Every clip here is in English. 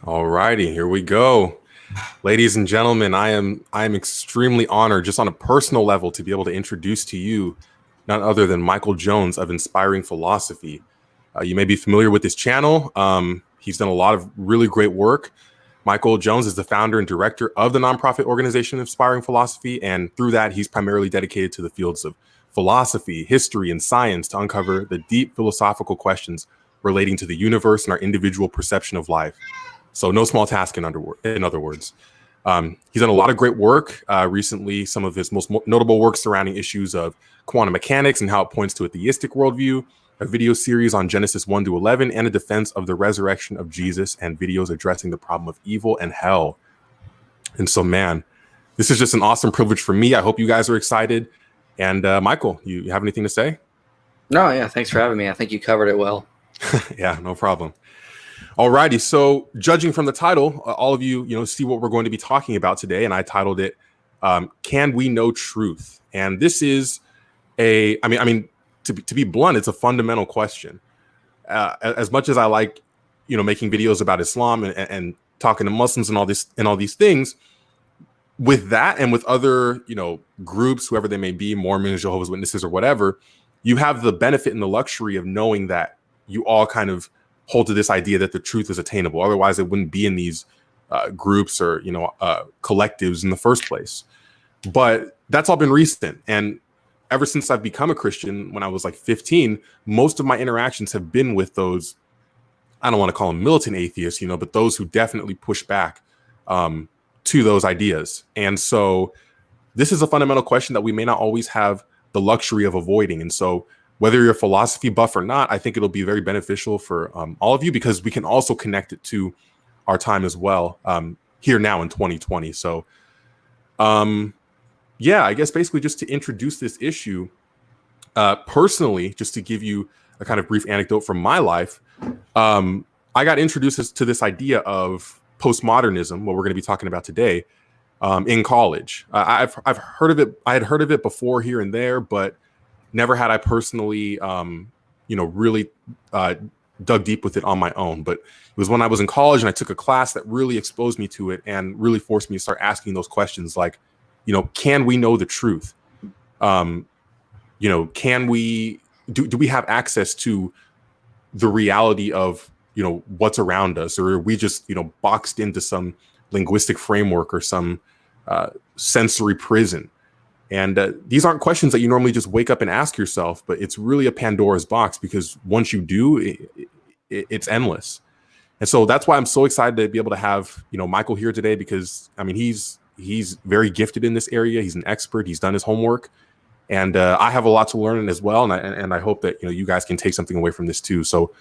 All righty, here we go. Ladies and gentlemen, I am extremely honored just on a personal level to be able to introduce to you none other than Michael Jones of Inspiring Philosophy. You may be familiar with this channel. He's done a lot of really great work. Michael Jones is the founder and director of the nonprofit organization Inspiring Philosophy, and through that, he's primarily dedicated to the fields of philosophy, history, and science to uncover the deep philosophical questions relating to the universe and our individual perception of life. So no small task, in other words. He's done a lot of great work. Recently, some of his most notable work surrounding issues of quantum mechanics and how it points to a theistic worldview, a video series on Genesis 1 to 11, and a defense of the resurrection of Jesus, and videos addressing the problem of evil and hell. And so, man, this is just an awesome privilege for me. I hope you guys are excited. And Michael, you have anything to say? No, yeah, thanks for having me. I think you covered it well. Yeah, no problem. Alrighty, so judging from the title, all of you, see what we're going to be talking about today, and I titled it "Can We Know Truth?" And this is to be blunt, it's a fundamental question. As much as I like, making videos about Islam and talking to Muslims and all these things, with that and with other, groups, whoever they may be, Mormons, Jehovah's Witnesses, or whatever, you have the benefit and the luxury of knowing that you all kind of hold to this idea that the truth is attainable. Otherwise, it wouldn't be in these groups or collectives in the first place. But that's all been recent, and ever since I've become a Christian, when I was like 15, most of my interactions have been with those. I don't want to call them militant atheists, but those who definitely push back to those ideas. And so, this is a fundamental question that we may not always have the luxury of avoiding. And so, whether you're a philosophy buff or not, I think it'll be very beneficial for all of you, because we can also connect it to our time as well here now in 2020. So, yeah, I guess basically just to introduce this issue personally, just to give you a kind of brief anecdote from my life, I got introduced to this idea of postmodernism, what we're going to be talking about today, in college. I've heard of it. I had heard of it before here and there, but never had I personally, really dug deep with it on my own. But it was when I was in college and I took a class that really exposed me to it and really forced me to start asking those questions like, can we know the truth? Can we, do we have access to the reality of, what's around us? Or are we just, boxed into some linguistic framework or some sensory prison? And these aren't questions that you normally just wake up and ask yourself, but it's really a Pandora's box, because once you do, it's endless. And so that's why I'm so excited to be able to have, Michael here today, because he's very gifted in this area. He's an expert. He's done his homework, and I have a lot to learn as well. And I hope that you guys can take something away from this too. So,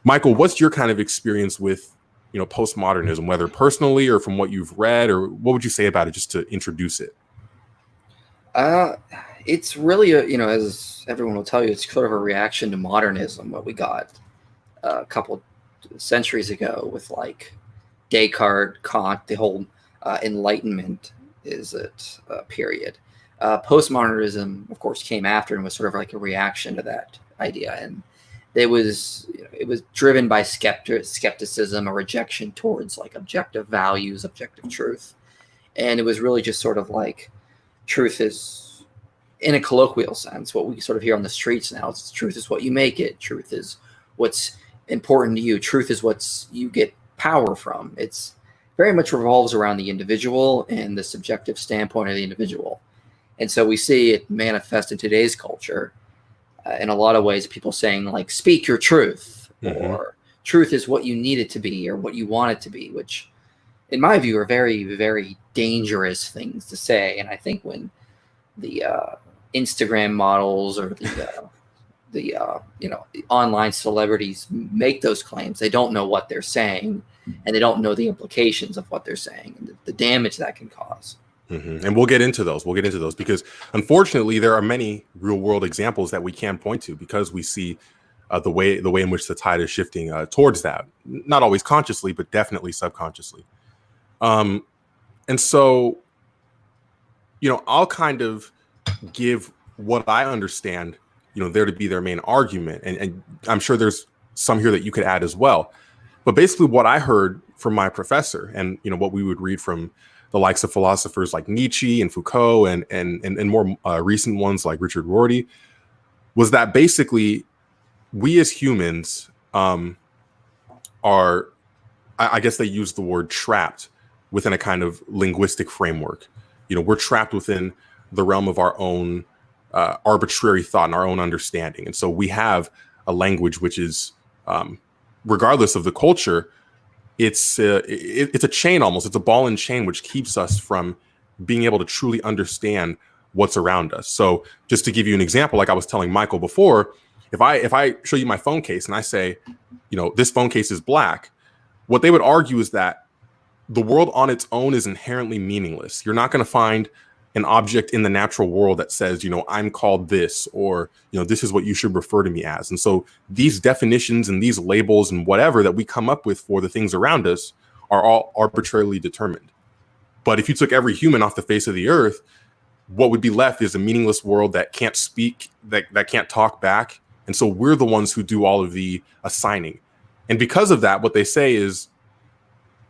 Michael, what's your kind of experience with postmodernism, whether personally or from what you've read, or what would you say about it, just to introduce it? It's really as everyone will tell you, it's sort of a reaction to modernism, what we got a couple centuries ago with like Descartes, Kant, the whole Enlightenment is it period. Postmodernism, of course, came after and was sort of like a reaction to that idea, and it was driven by skepticism, a rejection towards like objective values, objective truth, and it was really just sort of like truth is, in a colloquial sense, what we sort of hear on the streets now. It's truth is what you make it. Truth is what's important to you. Truth is what you get power from. It's very much revolves around the individual and the subjective standpoint of the individual. And so we see it manifest in today's culture in a lot of ways, people saying like, speak your truth, or truth is what you need it to be or what you want it to be, which in my view are very, very dangerous things to say. And I think when the Instagram models or the online celebrities make those claims, they don't know what they're saying, and they don't know the implications of what they're saying and the damage that can cause. And we'll get into those. Because unfortunately, there are many real world examples that we can point to, because we see the way in which the tide is shifting towards that. Not always consciously, but definitely subconsciously. And so, I'll kind of give what I understand, there to be their main argument. And I'm sure there's some here that you could add as well. But basically what I heard from my professor, and what we would read from the likes of philosophers like Nietzsche and Foucault and more recent ones like Richard Rorty, was that basically we as humans are, I guess they use the word trapped within a kind of linguistic framework. We're trapped within the realm of our own arbitrary thought and our own understanding. And so we have a language which is, regardless of the culture, it's a chain almost. It's a ball and chain which keeps us from being able to truly understand what's around us. So just to give you an example, like I was telling Michael before, if I show you my phone case and I say, this phone case is black, what they would argue is that the world on its own is inherently meaningless. You're not going to find an object in the natural world that says, I'm called this, or, this is what you should refer to me as. And so these definitions and these labels and whatever that we come up with for the things around us are all arbitrarily determined. But if you took every human off the face of the earth, what would be left is a meaningless world that can't speak, that can't talk back. And so we're the ones who do all of the assigning. And because of that, what they say is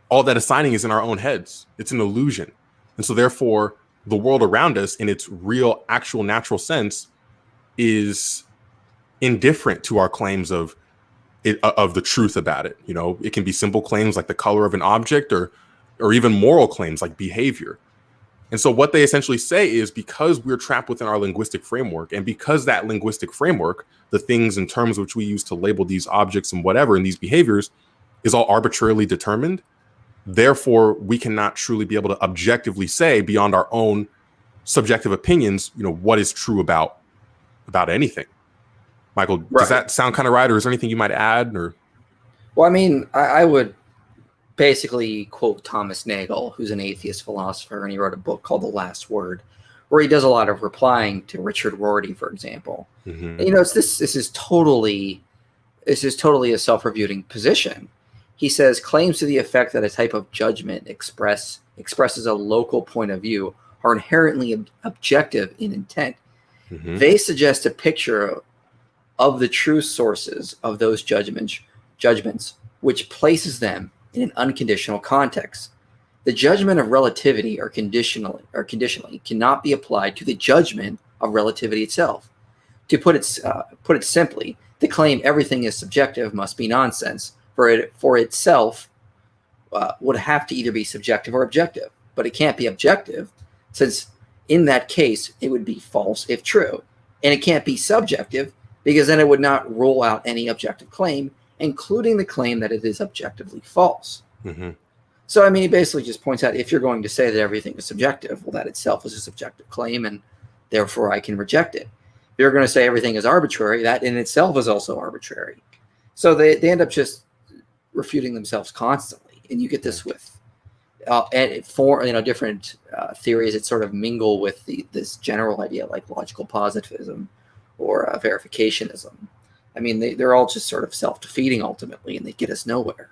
all that assigning is in our own heads. It's an illusion. And so therefore, the world around us in its real, actual, natural sense is indifferent to our claims of the truth about it. It can be simple claims like the color of an object, or even moral claims like behavior. And so what they essentially say is, because we're trapped within our linguistic framework, and because that linguistic framework, the things and terms which we use to label these objects and whatever and these behaviors, is all arbitrarily determined, therefore we cannot truly be able to objectively say, beyond our own subjective opinions, what is true about anything. Michael, Right. Does that sound kind of right, or is there anything you might add? Or Well, I mean, I would basically quote Thomas Nagel, who's an atheist philosopher, and he wrote a book called The Last Word, where he does a lot of replying to Richard Rorty, for example. Mm-hmm. And, this is totally a self-refuting position. He says claims to the effect that a type of judgment expresses a local point of view are inherently objective in intent. Mm-hmm. They suggest a picture of the true sources of those judgments, which places them in an unconditional context. The judgment of relativity or conditionally cannot be applied to the judgment of relativity itself. To put it simply, the claim everything is subjective must be nonsense, for itself would have to either be subjective or objective, but it can't be objective, since in that case it would be false if true, and it can't be subjective because then it would not rule out any objective claim, including the claim that it is objectively false. Mm-hmm. So, I mean, he basically just points out, if you're going to say that everything is subjective, well, that itself is a subjective claim, and therefore I can reject it. If you're going to say everything is arbitrary, that in itself is also arbitrary. So they end up just refuting themselves constantly, and you get this with different theories that sort of mingle with this general idea like logical positivism or verificationism. I mean, they're all just sort of self-defeating ultimately, and they get us nowhere.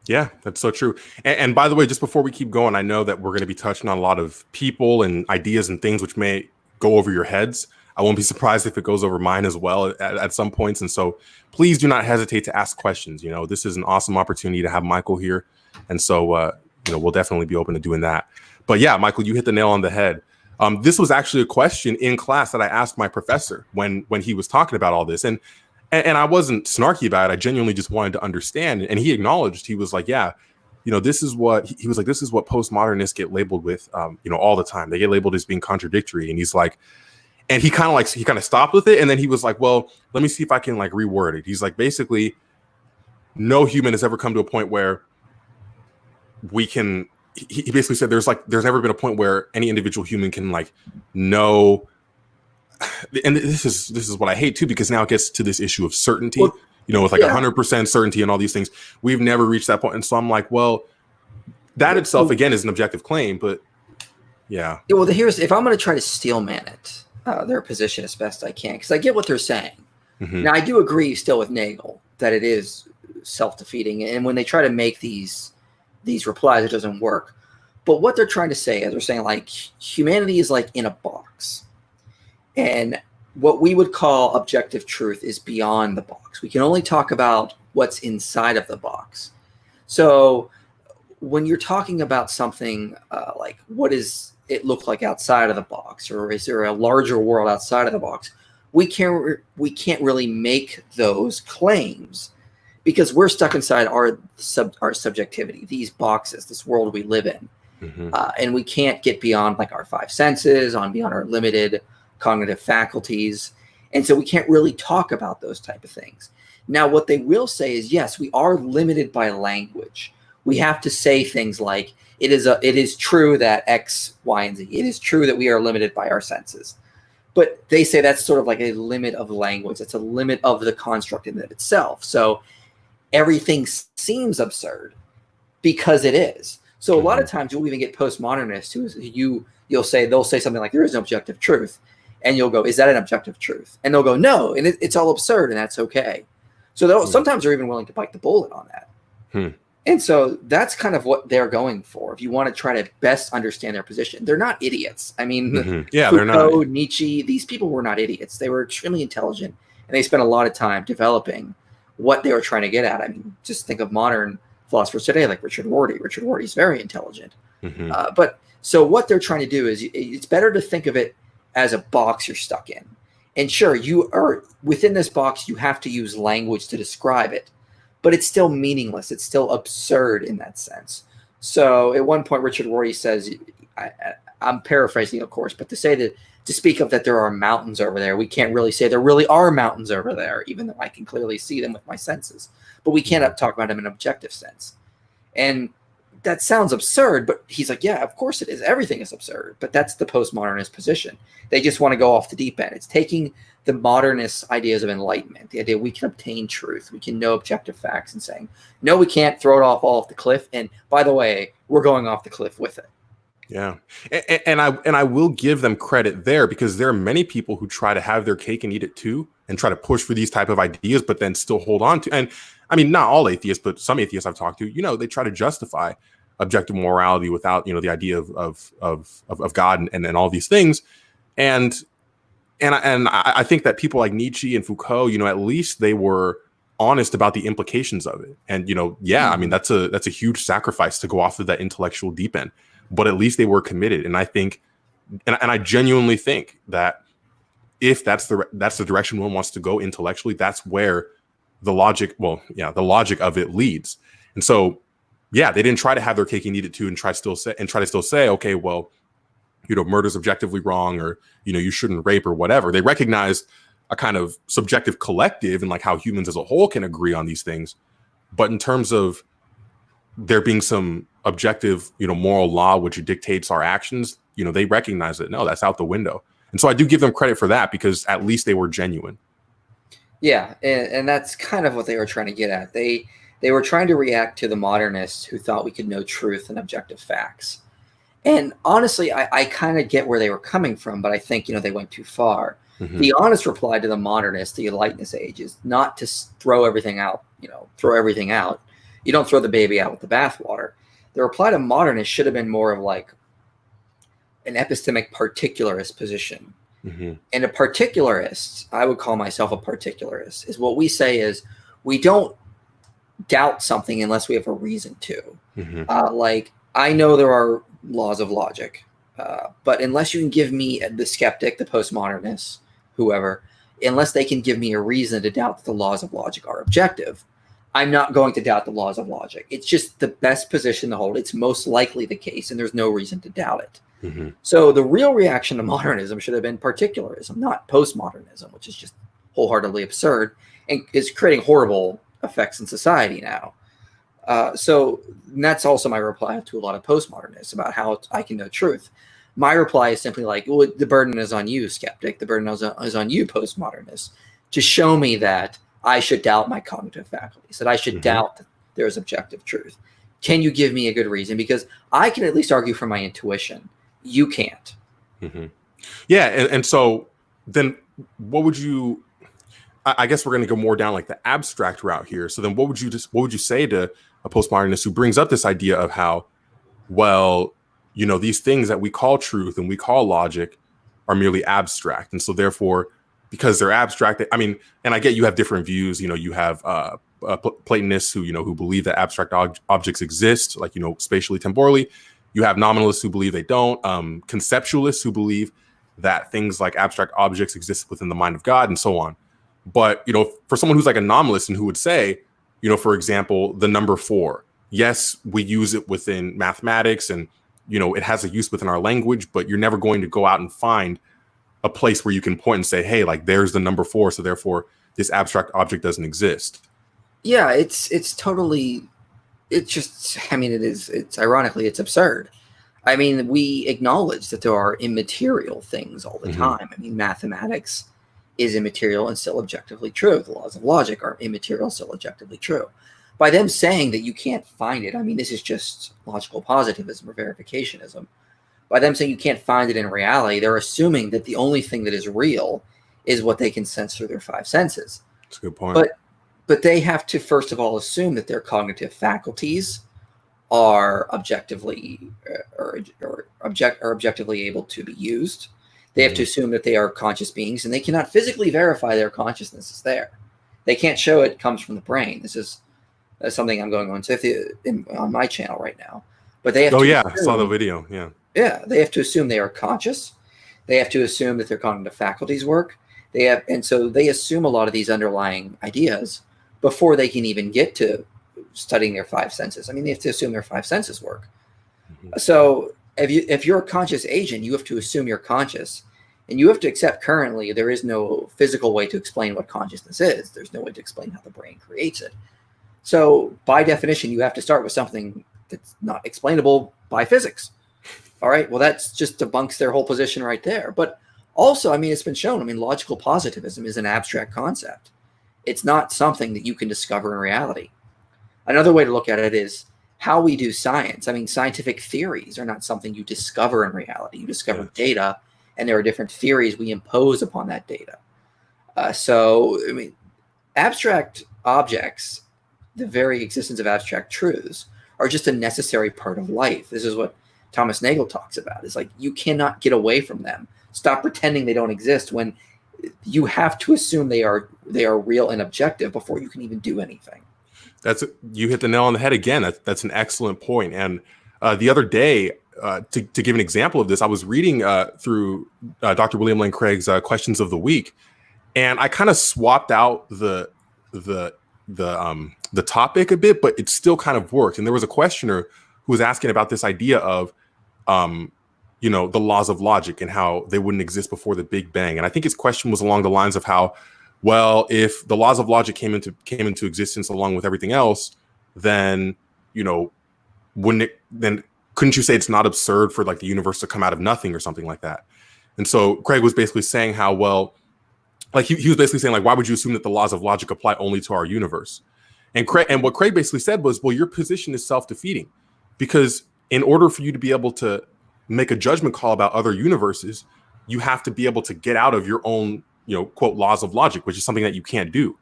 Yeah, that's so true. And by the way, just before we keep going, I know that we're going to be touching on a lot of people and ideas and things which may go over your heads. I won't be surprised if it goes over mine as well at some points. And so please do not hesitate to ask questions. This is an awesome opportunity to have Michael here. And so, we'll definitely be open to doing that. But yeah, Michael, you hit the nail on the head. This was actually a question in class that I asked my professor when he was talking about all this. And I wasn't snarky about it. I genuinely just wanted to understand. And he acknowledged, he was like, yeah, this is what postmodernists get labeled with, all the time. They get labeled as being contradictory. And he's like, and he kind of stopped with it. And then he was like, well, let me see if I can reword it. He's like, basically, no human has ever come to a point where we can, he basically said there's never been a point where any individual human can know. And this is what I hate too, because now it gets to this issue of certainty, with 100% certainty and all these things. We've never reached that point. And so I'm like, well, that itself again is an objective claim, but yeah. Well, if I'm going to try to steelman it, their position as best I can, because I get what they're saying. Mm-hmm. Now I do agree still with Nagel that it is self-defeating, and when they try to make these replies, it doesn't work. But what they're trying to say is they're saying humanity is in a box. And what we would call objective truth is beyond the box. We can only talk about what's inside of the box. So when you're talking about something like what does it look like outside of the box, or is there a larger world outside of the box, we can't really make those claims because we're stuck inside our subjectivity, these boxes, this world we live in. And we can't get beyond like our five senses, beyond our limited cognitive faculties. And so we can't really talk about those type of things. Now, what they will say is, yes, we are limited by language. We have to say things like, it is true that X, Y, and Z. It is true that we are limited by our senses. But they say that's sort of like a limit of language. It's a limit of the construct in itself. So everything seems absurd because it is. So a lot of times you'll even get postmodernists they'll say something like, there is no objective truth. And you'll go, is that an objective truth? And they'll go, no, and it's all absurd, and that's okay. So sometimes they're even willing to bite the bullet on that. And so that's kind of what they're going for. If you want to try to best understand their position, they're not idiots. I mean, Foucault, they're not. Nietzsche, these people were not idiots. They were extremely intelligent, and they spent a lot of time developing what they were trying to get at. I mean, just think of modern philosophers today, like Richard Rorty. Richard Rorty is very intelligent. But so what they're trying to do is, it's better to think of it as a box you're stuck in. And sure, you are within this box, you have to use language to describe it, but it's still meaningless. It's still absurd in that sense. So at one point, Richard Rorty says, I'm paraphrasing, of course, but to speak of that there are mountains over there, we can't really say there really are mountains over there, even though I can clearly see them with my senses. But we can't talk about them in an objective sense. And that sounds absurd, but he's like, yeah, of course it is. Everything is absurd. But that's the postmodernist position. They just want to go off the deep end. It's taking the modernist ideas of enlightenment, the idea we can obtain truth, we can know objective facts, and saying, no, we can't, throw it off the cliff. And by the way, we're going off the cliff with it. Yeah. And I will give them credit there, because there are many people who try to have their cake and eat it too, and try to push for these type of ideas, but then still hold on to, and I mean, not all atheists, but some atheists I've talked to, they try to justify objective morality without, the idea of God and all these things. And I think that people like Nietzsche and Foucault, at least they were honest about the implications of it. And, I mean, that's a huge sacrifice to go off of that intellectual deep end, but at least they were committed. And I think, and I genuinely think that if that's the direction one wants to go intellectually, that's where the logic of it leads. And so, yeah, they didn't try to have their cake and eat it too, and try to still say, okay, well, murder's objectively wrong, or, you shouldn't rape or whatever. They recognized a kind of subjective collective and like how humans as a whole can agree on these things. But in terms of there being some objective, moral law, which dictates our actions, they recognize that, no, that's out the window. And so I do give them credit for that, because at least they were genuine. Yeah. And that's kind of what they were trying to get at. They were trying to react to the modernists who thought we could know truth and objective facts. And honestly, I kind of get where they were coming from, but I think, they went too far. The honest reply to the modernists, the Enlightenment age, is not to throw everything out, throw everything out. You don't throw the baby out with the bathwater. The reply to modernists should have been more of like an epistemic particularist position. And a particularist, I would call myself a particularist, is what we say is we don't doubt something unless we have a reason to. Like, I know there are laws of logic, but unless you can give me, the skeptic, the postmodernist, whoever, unless they can give me a reason to doubt that the laws of logic are objective, I'm not going to doubt the laws of logic. It's just the best position to hold. It's most likely the case, and there's no reason to doubt it. So the real reaction to modernism should have been particularism, not postmodernism, which is just wholeheartedly absurd and is creating horrible effects in society now. So that's also my reply to a lot of postmodernists about how I can know truth. My reply is simply like, well, the burden is on you, skeptic. The burden is on you, postmodernist, to show me that I should doubt my cognitive faculties, that I should doubt that there is objective truth. Can you give me a good reason? Because I can at least argue from my intuition. You can't. Yeah. And so then what would you, I guess we're going to go more down like the abstract route here. So then what would you say to a postmodernist who brings up this idea of how, well, these things that we call truth and we call logic are merely abstract. And so therefore, because they're abstract, I mean, and I get you have different views, you have Platonists who believe that abstract objects exist, like, spatially, temporally. You have nominalists who believe they don't. Conceptualists who believe that things like abstract objects exist within the mind of God, and so on. But, for someone who's like a nominalist and who would say, for example, the number 4, yes, we use it within mathematics and, it has a use within our language, but you're never going to go out and find a place where you can point and say, hey, like, there's the number 4, so therefore this abstract object doesn't exist. Yeah, it's totally, it's ironically, it's absurd. I mean, we acknowledge that there are immaterial things all the time. I mean, mathematics is immaterial and still objectively true. The laws of logic are immaterial, still objectively true. By them saying that you can't find it, I mean, this is just logical positivism or verificationism. By them saying you can't find it in reality, they're assuming that the only thing that is real is what they can sense through their 5 senses. That's a good point. But they have to, first of all, assume that their cognitive faculties are objectively objectively able to be used. They have to assume that they are conscious beings, and they cannot physically verify their consciousness is there. They can't show it comes from the brain. This is something I'm going on on my channel right now. But they have to I saw the video. Yeah, they have to assume they are conscious. They have to assume that their cognitive faculties work. And so they assume a lot of these underlying ideas before they can even get to studying their 5 senses. I mean, they have to assume their 5 senses work. So if you're a conscious agent, you have to assume you're conscious, and you have to accept currently there is no physical way to explain what consciousness is. There's no way to explain how the brain creates it. So by definition, you have to start with something that's not explainable by physics. All right, well, that's just debunks their whole position right there. But also, I mean, it's been shown, I mean, logical positivism is an abstract concept. It's not something that you can discover in reality. Another way to look at it is how we do science. I mean, scientific theories are not something you discover in reality. You discover data, and there are different theories we impose upon that data. So, I mean, abstract objects, the very existence of abstract truths, are just a necessary part of life. This is what Thomas Nagel talks about. It's like, you cannot get away from them. Stop pretending they don't exist when you have to assume they are real and objective before you can even do anything. You hit the nail on the head again. That's an excellent point. And the other day, to give an example of this, I was reading through Dr. William Lane Craig's Questions of the Week, and I kind of swapped out the topic a bit, but it still kind of worked. And there was a questioner who was asking about this idea of the laws of logic and how they wouldn't exist before the Big Bang. And I think his question was along the lines of how, well, if the laws of logic came into existence along with everything else, then, couldn't you say it's not absurd for like the universe to come out of nothing or something like that? And so Craig was basically saying how, well, like he was basically saying, like, why would you assume that the laws of logic apply only to our universe? And what Craig basically said was, well, your position is self-defeating, because in order for you to be able to make a judgment call about other universes, you have to be able to get out of your own, quote, laws of logic, which is something that you can't do.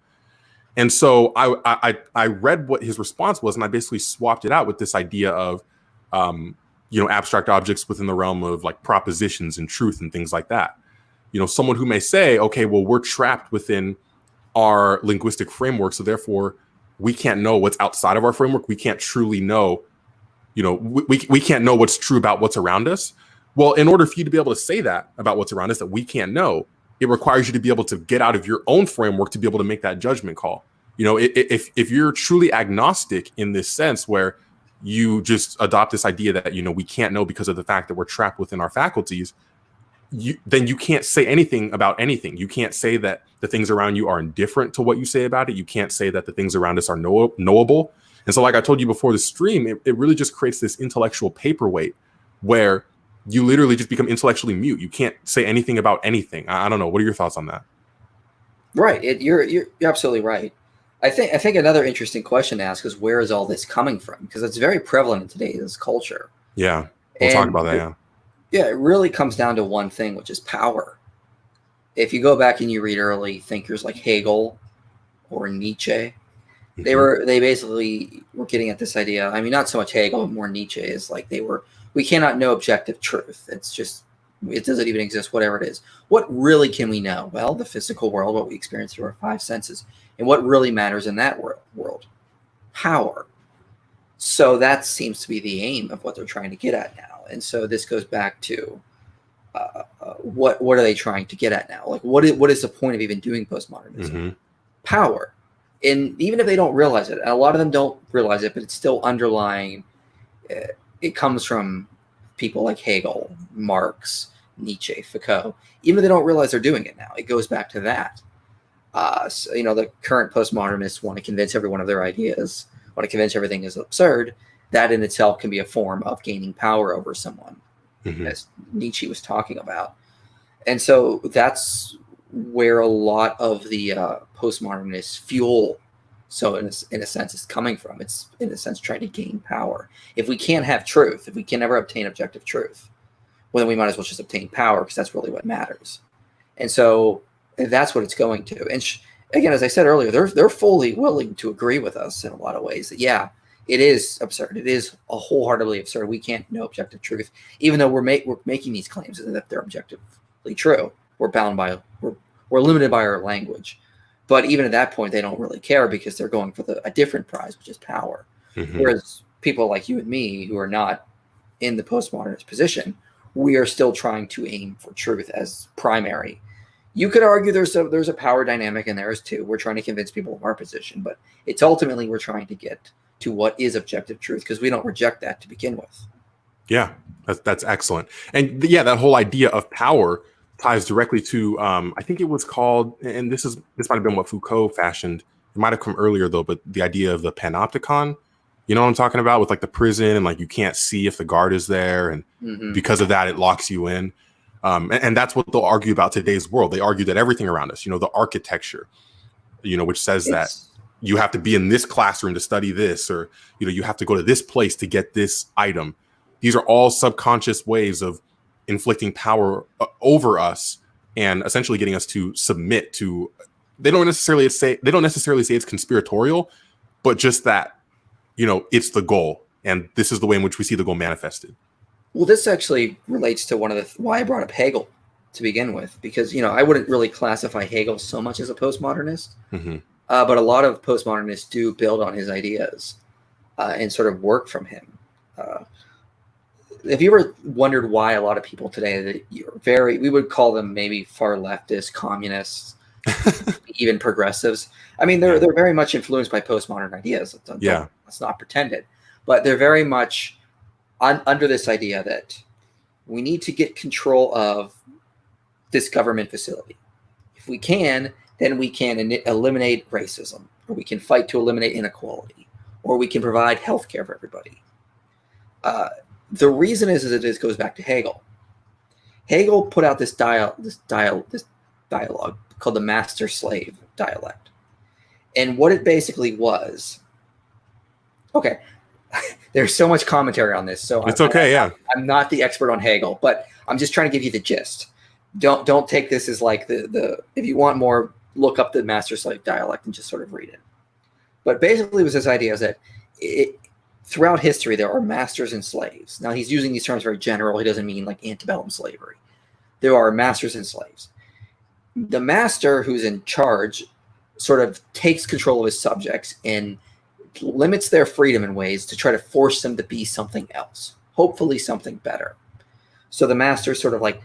And so I read what his response was, and I basically swapped it out with this idea of, abstract objects within the realm of like propositions and truth and things like that. Someone who may say, okay, well, we're trapped within our linguistic framework, so therefore we can't know what's outside of our framework. We can't truly know, we can't know what's true about what's around us. Well, in order for you to be able to say that about what's around us that we can't know, it requires you to be able to get out of your own framework to be able to make that judgment call. If you're truly agnostic in this sense, where you just adopt this idea that, we can't know because of the fact that we're trapped within our faculties, then you can't say anything about anything. You can't say that the things around you are indifferent to what you say about it. You can't say that the things around us are knowable. And so, like I told you before the stream, it really just creates this intellectual paperweight where you literally just become intellectually mute. You can't say anything about anything. I don't know. What are your thoughts on that? Right. You're absolutely right. I think another interesting question to ask is, where is all this coming from? Because it's very prevalent in today's culture. Yeah. We'll talk about that. Yeah. Yeah. It really comes down to one thing, which is power. If you go back and you read early thinkers like Hegel or Nietzsche, they basically were getting at this idea. I mean, not so much Hegel, but more Nietzsche, is like we cannot know objective truth. It's just, it doesn't even exist, whatever it is. What really can we know? Well, the physical world, what we experience through our 5 senses. And what really matters in that world? Power. So that seems to be the aim of what they're trying to get at now. And so this goes back to what are they trying to get at now? Like, what is the point of even doing postmodernism? Mm-hmm. Power. And even if they don't realize it, and a lot of them don't realize it, but it's still underlying. It comes from people like Hegel, Marx, Nietzsche, Foucault. Even if they don't realize they're doing it now, it goes back to that. So, the current postmodernists want to convince everyone of their ideas, want to convince everything is absurd. That in itself can be a form of gaining power over someone, as Nietzsche was talking about. And so that's where a lot of the postmodernist fuel, so in a sense, is coming from. It's in a sense trying to gain power. If we can't have truth, if we can never obtain objective truth, well, then we might as well just obtain power, because that's really what matters. And so that's what it's going to. And again, as I said earlier, they're fully willing to agree with us in a lot of ways that, yeah, it is absurd. It is a wholeheartedly absurd. We can't know objective truth, even though we're making these claims as if they're objectively true. We're bound by, we're limited by our language. But even at that point, they don't really care, because they're going for a different prize, which is power. Whereas people like you and me, who are not in the postmodernist position, we are still trying to aim for truth as primary. You could argue there's a power dynamic in there as too. We're trying to convince people of our position, but it's ultimately we're trying to get to what is objective truth, because we don't reject that to begin with. Yeah, that's excellent. And yeah, that whole idea of power ties directly to, I think it was called, and this might have been what Foucault fashioned. It might have come earlier though, but the idea of the Panopticon, you know what I'm talking about, with like the prison, and like you can't see if the guard is there, and because of that, it locks you in. And that's what they'll argue about today's world. They argue that everything around us, the architecture, which says that you have to be in this classroom to study this, or, you have to go to this place to get this item. These are all subconscious ways of inflicting power over us, and essentially getting us to submit to. They don't necessarily say it's conspiratorial, but just that, it's the goal, and this is the way in which we see the goal manifested. Well, this actually relates to why I brought up Hegel to begin with, because, I wouldn't really classify Hegel so much as a postmodernist, but a lot of postmodernists do build on his ideas and sort of work from him. Have you ever wondered why a lot of people today that we would call them maybe far leftist, communists, even progressives? I mean, they're very much influenced by postmodern ideas. Let's not pretend it, but they're very much under this idea that we need to get control of this government facility. If we can, then we can eliminate racism, or we can fight to eliminate inequality, or we can provide health care for everybody. The reason is that this goes back to Hegel. Hegel put out this dialogue called the master-slave dialect. And what it basically was, okay, there's so much commentary on this, so it's okay. I'm not the expert on Hegel, but I'm just trying to give you the gist. Don't take this as like the if you want more, look up the master-slave dialect and just sort of read it. But basically, it was this idea that throughout history there are masters and slaves. Now he's using these terms very general. He doesn't mean like antebellum slavery. There are masters and slaves. The master, who's in charge, sort of takes control of his subjects and limits their freedom in ways to try to force them to be something else, hopefully something better. So the master sort of like,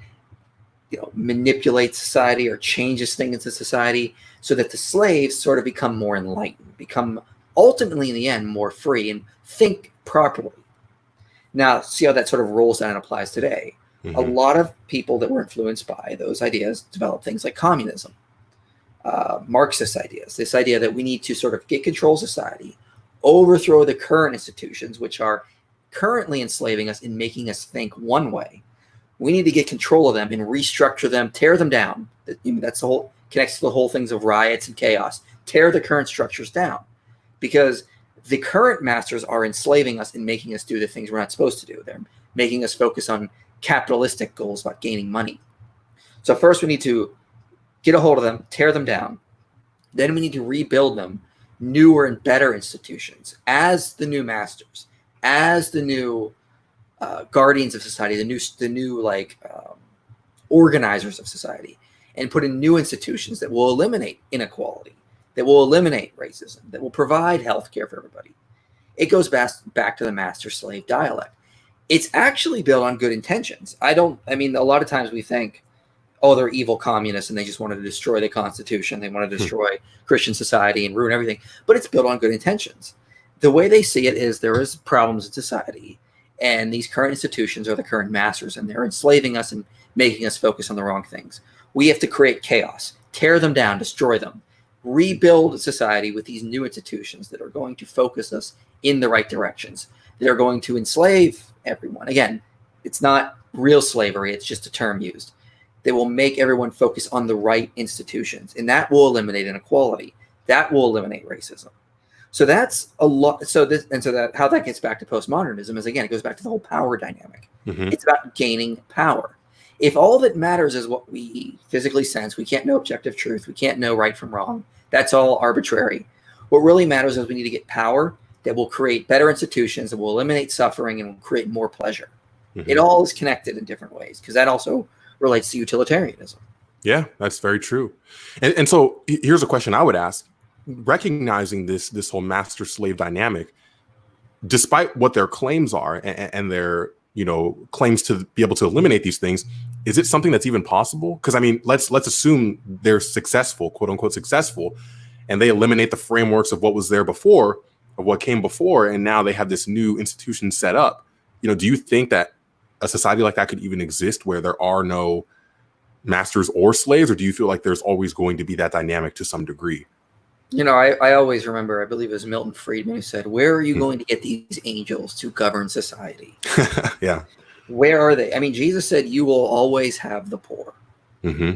manipulates society or changes things in society so that the slaves sort of become more enlightened, become ultimately in the end more free and think properly. Now, see how that sort of rolls down and applies today. A lot of people that were influenced by those ideas developed things like communism, Marxist ideas, this idea that we need to sort of get control of society, overthrow the current institutions, which are currently enslaving us and making us think one way. We need to get control of them and restructure them, tear them down. That's the whole, connects to the whole things of riots and chaos. Tear the current structures down, because the current masters are enslaving us and making us do the things we're not supposed to do. They're making us focus on capitalistic goals about gaining money. So first we need to get a hold of them, tear them down. Then we need to rebuild them, newer and better institutions as the new masters, as the new guardians of society, the new organizers of society, and put in new institutions that will eliminate inequality that will eliminate racism, that will provide health care for everybody. It goes back to the master-slave dialect. It's actually built on good intentions. A lot of times we think, oh, they're evil communists and they just wanted to destroy the Constitution. They want to destroy Christian society and ruin everything. But it's built on good intentions. The way they see it is there is problems in society, and these current institutions are the current masters, and they're enslaving us and making us focus on the wrong things. We have to create chaos, tear them down, destroy them, rebuild society with these new institutions that are going to focus us in the right directions. They're going to enslave everyone. Again, it's not real slavery. It's just a term used. They will make everyone focus on the right institutions, and that will eliminate inequality. That will eliminate racism. So that's a lot. How that gets back to postmodernism is, again, it goes back to the whole power dynamic. Mm-hmm. It's about gaining power. If all that matters is what we physically sense, we can't know objective truth. We can't know right from wrong. That's all arbitrary. What really matters is we need to get power that will create better institutions, that will eliminate suffering, and will create more pleasure. Mm-hmm. It all is connected in different ways, because that also relates to utilitarianism. Yeah, that's very true. And so here's a question I would ask. Recognizing this whole master-slave dynamic, despite what their claims are and their claims to be able to eliminate these things, is it something that's even possible? Because let's assume they're successful, quote unquote successful, and they eliminate the frameworks of what was there before, of what came before, and now they have this new institution set up. Do you think that a society like that could even exist where there are no masters or slaves, or do you feel like there's always going to be that dynamic to some degree? I always remember, I believe it was Milton Friedman who said, where are you going to get these angels to govern society? Yeah. Where are they? Jesus said, you will always have the poor. Mm-hmm.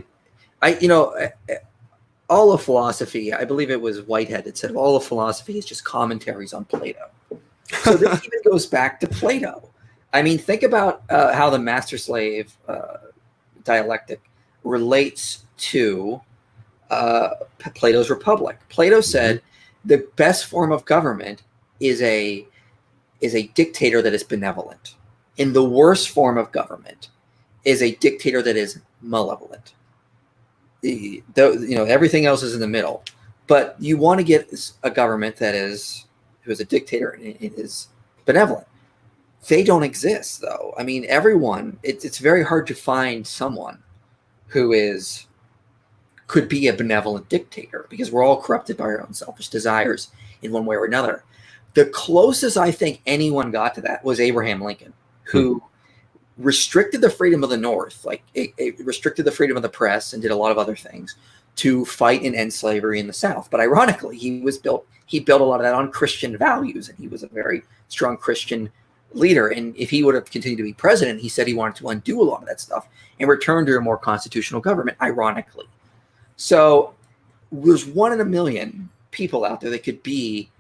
All of philosophy, I believe it was Whitehead that said, all of philosophy is just commentaries on Plato. So this even goes back to Plato. Think about how the master-slave dialectic relates to Plato's Republic. Plato said the best form of government is a dictator that is benevolent, and the worst form of government is a dictator that is malevolent. Everything else is in the middle, but you want to get a government who is a dictator and is benevolent. They don't exist, though. Everyone. It's very hard to find someone who could be a benevolent dictator, because we're all corrupted by our own selfish desires in one way or another. The closest I think anyone got to that was Abraham Lincoln, who restricted the freedom of the North, it restricted the freedom of the press and did a lot of other things to fight and end slavery in the South. But ironically, he built a lot of that on Christian values, and he was a very strong Christian leader. And if he would have continued to be president, he said he wanted to undo a lot of that stuff and return to a more constitutional government, ironically. So there's 1 in a million people out there that could be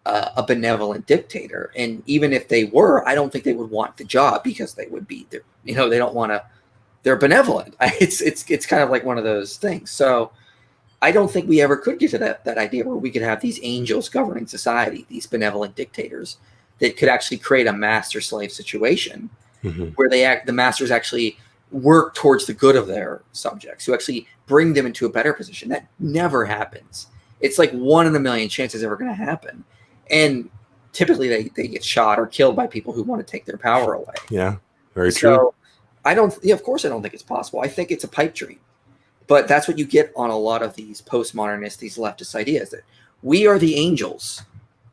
a benevolent dictator. And even if they were, I don't think they would want the job, because they would be there. They don't want to, they're benevolent. It's kind of like one of those things. So I don't think we ever could get to that idea where we could have these angels governing society, these benevolent dictators that could actually create a master-slave situation where the masters actually work towards the good of their subjects, who actually bring them into a better position. That never happens. It's like 1 in a million chances ever going to happen. And typically they get shot or killed by people who want to take their power away. Yeah, very true. So of course I don't think it's possible. I think it's a pipe dream. But that's what you get on a lot of these postmodernists, these leftist ideas, that we are the angels.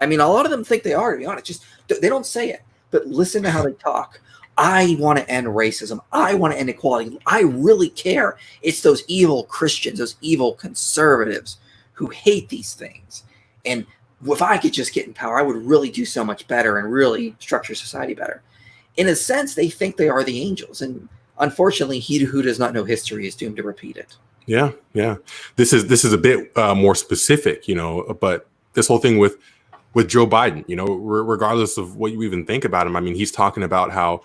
A lot of them think they are, to be honest. Just they don't say it, but listen to how they talk. I want to end racism. I want to end equality. I really care. It's those evil Christians, those evil conservatives who hate these things. And if I could just get in power, I would really do so much better and really structure society better. In a sense, they think they are the angels. And unfortunately, he who does not know history is doomed to repeat it. Yeah. This is a bit more specific, but this whole thing with Joe Biden, regardless of what you even think about him, he's talking about how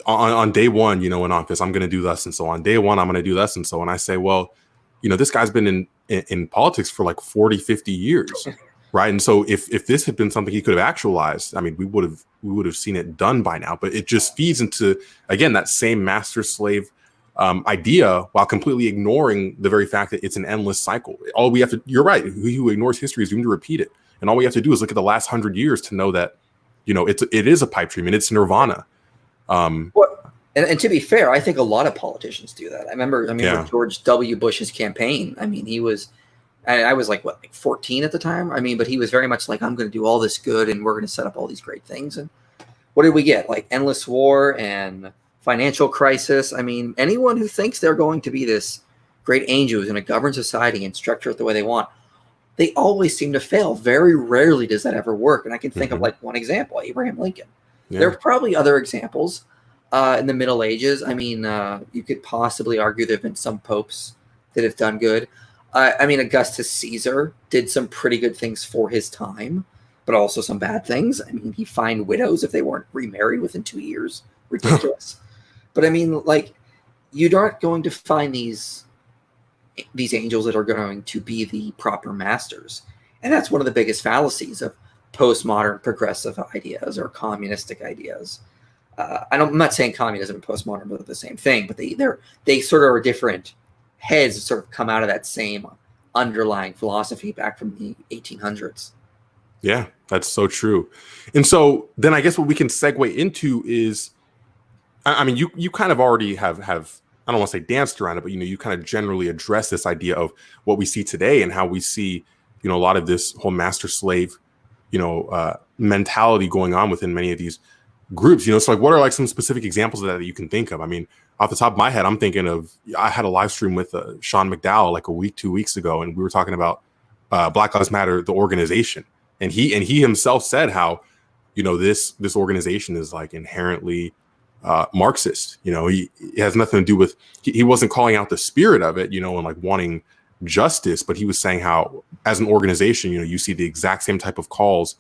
on day one, in office, I'm going to do thus and so. On day one, I'm going to do thus and so. And I say, well, this guy's been in politics for like 40, 50 years, right? And so if this had been something he could have actualized, we would have seen it done by now. But it just feeds into, again, that same master slave idea while completely ignoring the very fact that it's an endless cycle. All we have to, you're right, who ignores history is doomed to repeat it. And all we have to do is look at the last 100 years to know that, it is a pipe dream and it's nirvana. Well, and to be fair, I think a lot of politicians do that. I remember George W. Bush's campaign. I mean, I was like 14 at the time. I mean, but he was very much like, I'm going to do all this good and we're going to set up all these great things. And what did we get? Like endless war and financial crisis. I mean, anyone who thinks they're going to be this great angel who's going to govern society and structure it the way they want, they always seem to fail. Very rarely does that ever work. And I can think of like one example, Abraham Lincoln. Yeah. There are probably other examples in the Middle Ages. I mean, you could possibly argue there have been some popes that have done good. I mean, Augustus Caesar did some pretty good things for his time, but also some bad things. I mean, he fined widows if they weren't remarried within 2 years. Ridiculous. But I mean, like, you aren't going to find these angels that are going to be the proper masters. And that's one of the biggest fallacies of postmodern progressive ideas or communistic ideas. I'm not saying communism and postmodern are the same thing, but they sort of are different heads that sort of come out of that same underlying philosophy back from the 1800s. Yeah, that's so true. And so then I guess what we can segue into is, I mean, you kind of already have I don't want to say danced around it, but you kind of generally address this idea of what we see today and how we see, a lot of this whole master slave, mentality going on within many of these groups. So like, what are like some specific examples of that you can think of? I mean, off the top of my head, I'm thinking of, I had a live stream with Sean McDowell like 2 weeks ago, and we were talking about Black Lives Matter, the organization, and he himself said how, this organization is like inherently Marxist. It has nothing to do with, he wasn't calling out the spirit of it, and like wanting justice, but he was saying how as an organization, you see the exact same type of calls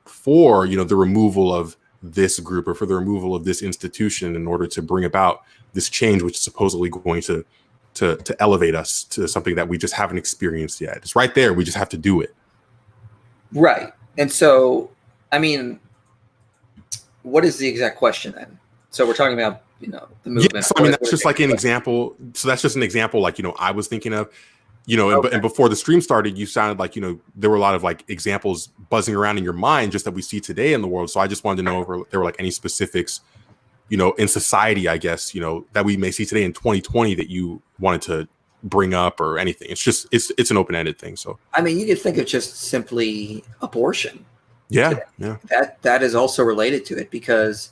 for, the removal of this group or for the removal of this institution in order to bring about this change, which is supposedly going to elevate us to something that we just haven't experienced yet. It's right there. We just have to do it. Right. And so, I mean, what is the exact question then? So we're talking about, the movement. Yes, I mean, that's just like an example. So that's just an example, like, I was thinking of, okay. And before the stream started, you sounded like, there were a lot of like examples buzzing around in your mind just that we see today in the world. So I just wanted to know if there were like any specifics, in society, I guess, that we may see today in 2020 that you wanted to bring up or anything. It's just, it's an open-ended thing. So, I mean, you could think of just simply abortion. Yeah. Today. Yeah. That is also related to it because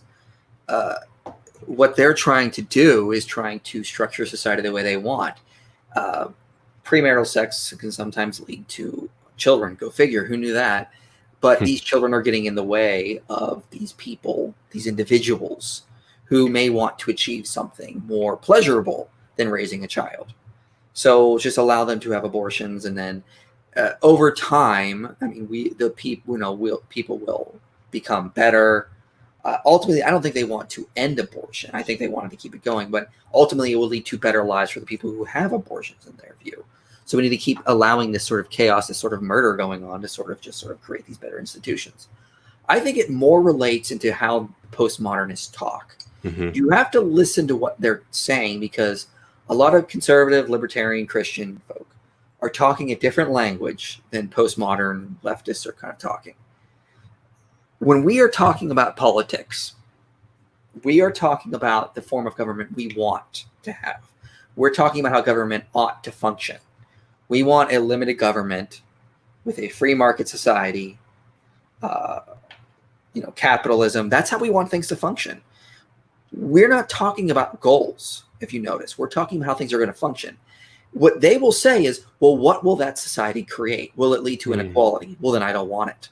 what they're trying to do is trying to structure society the way they want. Premarital sex can sometimes lead to children. Go figure. Who knew that? But these children are getting in the way of these people, these individuals who may want to achieve something more pleasurable than raising a child. So just allow them to have abortions, and then over time, I mean, people will become better. Ultimately, I don't think they want to end abortion. I think they wanted to keep it going, but ultimately, it will lead to better lives for the people who have abortions in their view. So we need to keep allowing this sort of chaos, this sort of murder going on to sort of create these better institutions. I think it more relates into how postmodernists talk. Mm-hmm. You have to listen to what they're saying because a lot of conservative, libertarian, Christian folk are talking a different language than postmodern leftists are kind of talking. When we are talking about politics, we are talking about the form of government we want to have. We're talking about how government ought to function. We want a limited government with a free market society, capitalism. That's how we want things to function. We're not talking about goals, if you notice. We're talking about how things are going to function. What they will say is, well, what will that society create? Will it lead to inequality? Well, then I don't want it.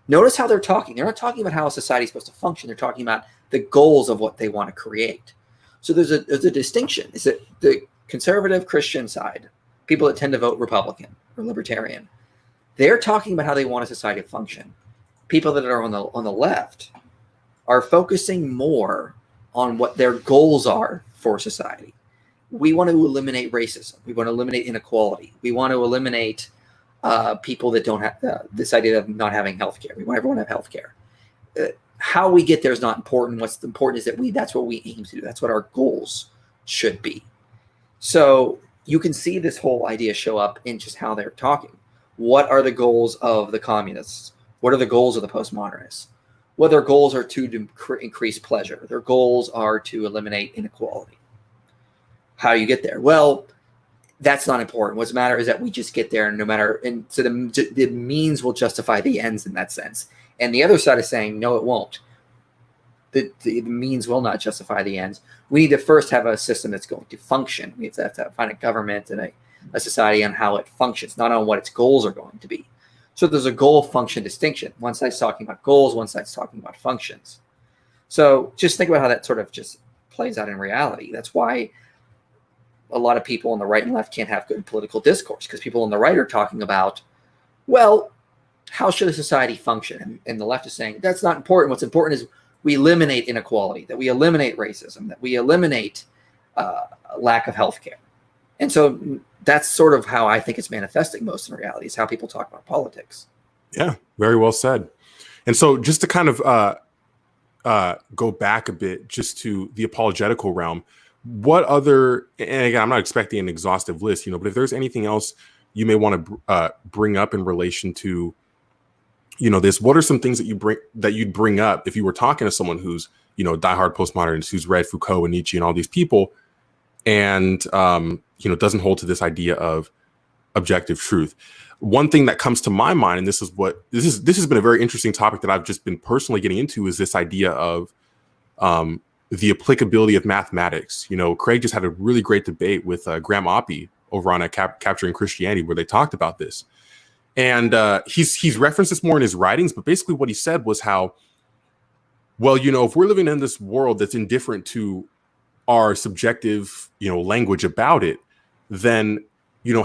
Notice how they're talking. They're not talking about how a society is supposed to function. They're talking about the goals of what they want to create. So there's a distinction. Is that the conservative Christian side, people that tend to vote Republican or Libertarian, they're talking about how they want a society to function. People that are on the left are focusing more on what their goals are for society. We want to eliminate racism. We want to eliminate inequality. We want to eliminate people that don't have this idea of not having healthcare. We want everyone to have healthcare. How we get there is not important. What's important is that that's what we aim to do. That's what our goals should be. So you can see this whole idea show up in just how they're talking. What are the goals of the communists? What are the goals of the postmodernists? Well, their goals are to increase pleasure. Their goals are to eliminate inequality. How do you get there? Well, that's not important. What's matter is that we just get there, no matter. And so the means will justify the ends in that sense. And the other side is saying, no, it won't. The means will not justify the ends. We need to first have a system that's going to function. We have to find a government and a society on how it functions, not on what its goals are going to be. So there's a goal-function distinction. One side's talking about goals, one side's talking about functions. So just think about how that sort of just plays out in reality. That's why a lot of people on the right and left can't have good political discourse, because people on the right are talking about, well, how should a society function? And the left is saying, that's not important. What's important is we eliminate inequality, that we eliminate racism, that we eliminate lack of healthcare. And so that's sort of how I think it's manifesting most in reality, is how people talk about politics. Yeah, very well said. And so just to kind of go back a bit, just to the apologetical realm, what other, and again, I'm not expecting an exhaustive list, but if there's anything else you may want to bring up in relation to, this, what are some things that you'd bring up if you were talking to someone who's, diehard postmodernist, who's read Foucault and Nietzsche and all these people, and, doesn't hold to this idea of objective truth. One thing that comes to my mind, and this has been a very interesting topic that I've just been personally getting into, is this idea of the applicability of mathematics. Craig just had a really great debate with Graham Oppie over on Capturing Christianity, where they talked about this. And he's referenced this more in his writings, but basically what he said was how, well, if we're living in this world that's indifferent to our subjective, language about it, then,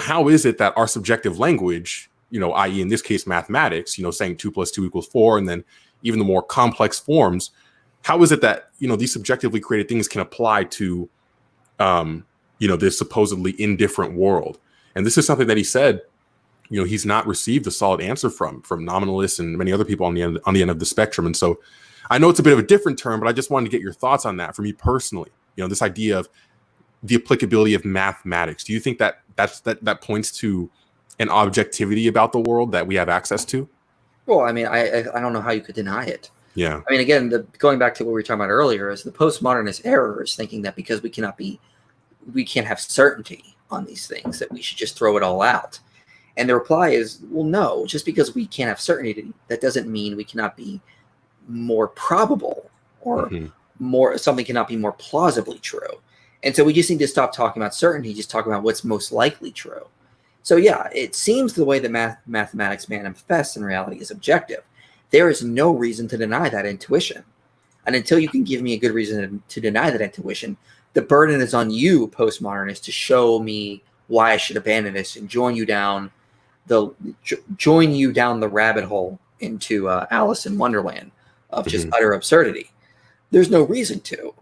how is it that our subjective language, i.e. in this case, mathematics, saying 2 + 2 = 4, and then even the more complex forms, how is it that, these subjectively created things can apply to, this supposedly indifferent world? And this is something that he said, he's not received a solid answer from nominalists and many other people on the end of the spectrum. And so I know it's a bit of a different term, but I just wanted to get your thoughts on that for me personally. This idea of the applicability of mathematics. Do you think that points to an objectivity about the world that we have access to? Well, I mean, I don't know how you could deny it. Yeah. I mean, again, going back to what we were talking about earlier, is the postmodernist error is thinking that because we can't have certainty on these things, that we should just throw it all out. And the reply is, well, no, just because we can't have certainty, that doesn't mean we cannot be more probable, or something cannot be more plausibly true. And so we just need to stop talking about certainty, just talk about what's most likely true. So yeah, it seems the way that mathematics manifests in reality is objective. There is no reason to deny that intuition. And until you can give me a good reason to deny that intuition, the burden is on you, postmodernists, to show me why I should abandon this and join you down the rabbit hole into Alice in Wonderland of just utter absurdity. There's no reason to.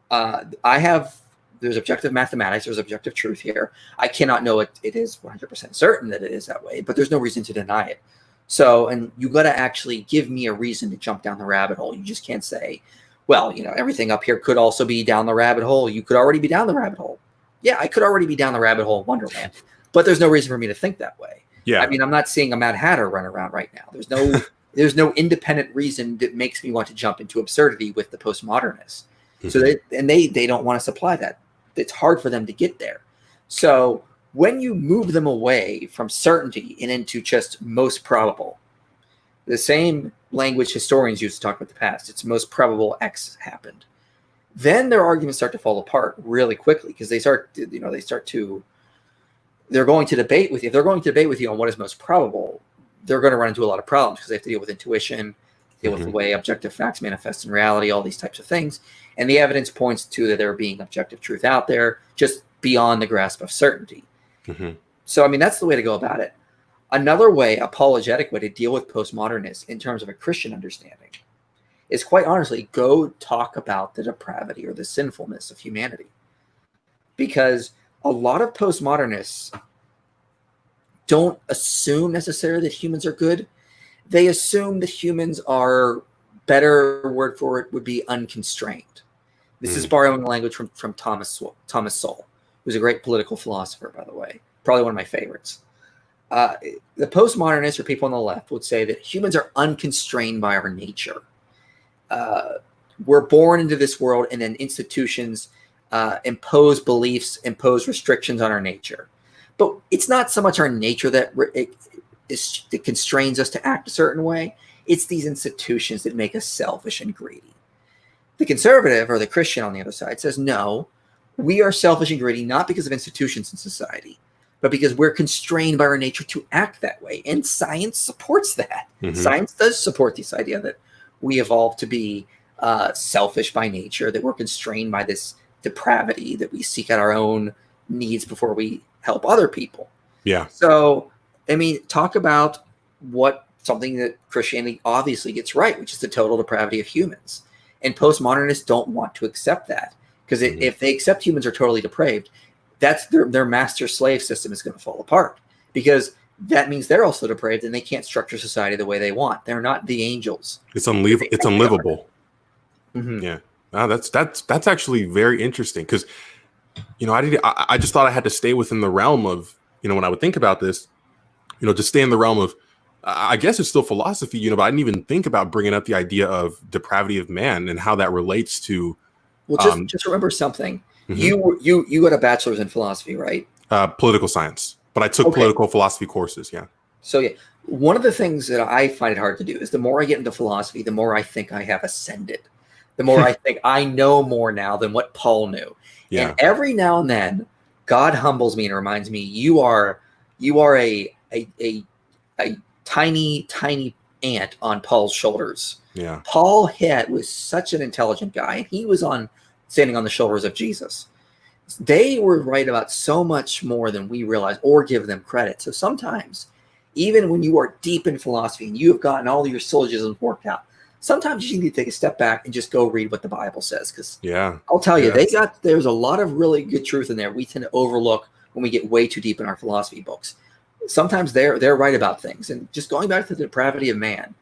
There's objective mathematics, there's objective truth here. I cannot know it is 100% certain that it is that way, but there's no reason to deny it. So, and you got to actually give me a reason to jump down the rabbit hole. You just can't say, well, everything up here could also be down the rabbit hole. You could already be down the rabbit hole. Yeah, I could already be down the rabbit hole in Wonderland, but there's no reason for me to think that way. Yeah. I mean, I'm not seeing a Mad Hatter run around right now. There's no independent reason that makes me want to jump into absurdity with the postmodernists. So they don't want to supply that. It's hard for them to get there. So when you move them away from certainty and into just most probable, the same language historians use to talk about the past, it's most probable X happened, then their arguments start to fall apart really quickly, because they're going to debate with you. If they're going to debate with you on what is most probable, they're going to run into a lot of problems, because they have to deal with intuition, deal with the way objective facts manifest in reality, all these types of things. And the evidence points to that there being objective truth out there, just beyond the grasp of certainty. So, I mean, that's the way to go about it. Another way, apologetic way to deal with postmodernists in terms of a Christian understanding is, quite honestly, go talk about the depravity or the sinfulness of humanity. Because a lot of postmodernists don't assume necessarily that humans are good. They assume that humans are, better word for it would be unconstrained. This is borrowing language from Thomas Sowell, who's a great political philosopher, by the way, probably one of my favorites. The postmodernists or people on the left would say that humans are unconstrained by our nature. We're born into this world, and then institutions impose beliefs, impose restrictions on our nature. But it's not so much our nature that it constrains us to act a certain way. It's these institutions that make us selfish and greedy. The conservative or the Christian on the other side says, no, we are selfish and greedy not because of institutions in society, but because we're constrained by our nature to act that way. And science supports that. Science does support this idea that we evolved to be selfish by nature, that we're constrained by this depravity, that we seek out our own needs before we help other people. Yeah. So, I mean, talk about something that Christianity obviously gets right, which is the total depravity of humans. And postmodernists don't want to accept that, because if they accept humans are totally depraved, that's their master-slave system is going to fall apart, because that means they're also depraved and they can't structure society the way they want. They're not the angels. It's unlivable. Yeah. That's actually very interesting, because I just thought I had to stay within the realm of, when I would think about this, to stay in the realm of, I guess it's still philosophy, but I didn't even think about bringing up the idea of depravity of man and how that relates to. Well, just remember something. You got a bachelor's in philosophy, right? Political science, but I took political philosophy courses. Yeah. So yeah, one of the things that I find it hard to do is the more I get into philosophy, the more I think I have ascended. The more I think I know more now than what Paul knew. Yeah. And every now and then, God humbles me and reminds me, you are a tiny ant on Paul's shoulders. Yeah. Paul was such an intelligent guy. He was standing on the shoulders of Jesus. They were right about so much more than we realize or give them credit. So sometimes, even when you are deep in philosophy and you have gotten all your syllogisms worked out, sometimes you need to take a step back and just go read what the Bible says. Because I'll tell you, there's a lot of really good truth in there we tend to overlook when we get way too deep in our philosophy books. Sometimes they're right about things. And just going back to the depravity of man,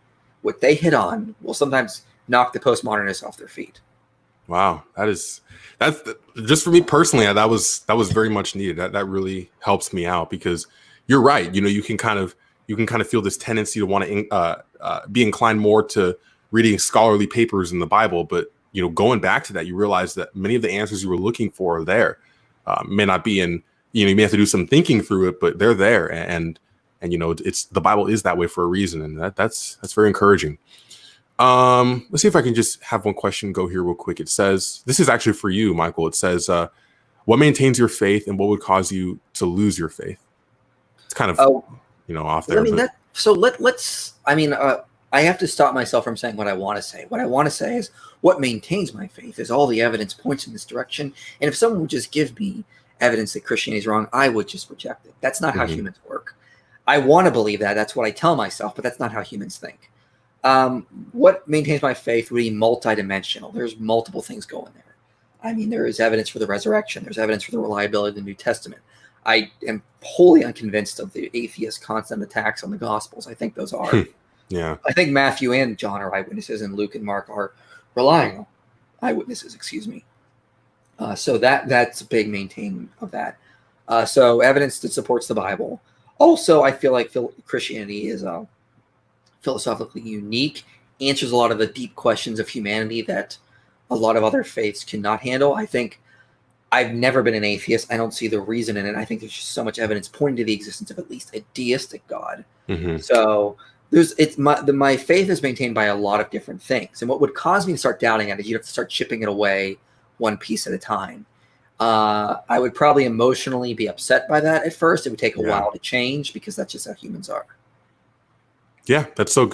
what they hit on will sometimes knock the postmodernists off their feet. Wow. That's just for me personally, that was very much needed. That really helps me out, because you're right. You can kind of feel this tendency to want to be inclined more to reading scholarly papers in the Bible. But, going back to that, you realize that many of the answers you were looking for are there. May not be in, you may have to do some thinking through it, but they're there. And it's the Bible is that way for a reason. And that's very encouraging. Let's see if I can just have one question go here real quick. It says, this is actually for you, Michael. It says, what maintains your faith and what would cause you to lose your faith? It's kind of, off there. I have to stop myself from saying what I want to say. What I want to say is what maintains my faith is all the evidence points in this direction. And if someone would just give me evidence that Christianity is wrong, I would just reject it. That's not how humans work. I want to believe that. That's what I tell myself, but that's not how humans think. What maintains my faith would be multidimensional. There's multiple things going there. I mean, there is evidence for the resurrection. There's evidence for the reliability of the New Testament. I am wholly unconvinced of the atheist constant attacks on the Gospels. I think those are. Yeah. I think Matthew and John are eyewitnesses, and Luke and Mark are relying on eyewitnesses, excuse me. So that's a big maintain of that. So evidence that supports the Bible. Also, I feel like Christianity is philosophically unique, answers a lot of the deep questions of humanity that a lot of other faiths cannot handle. I think I've never been an atheist. I don't see the reason in it. I think there's just so much evidence pointing to the existence of at least a deistic God. So my faith is maintained by a lot of different things. And what would cause me to start doubting it is you'd have to start chipping it away one piece at a time. I would probably emotionally be upset by that at first. It would take a while to change, because that's just how humans are. Yeah, that's so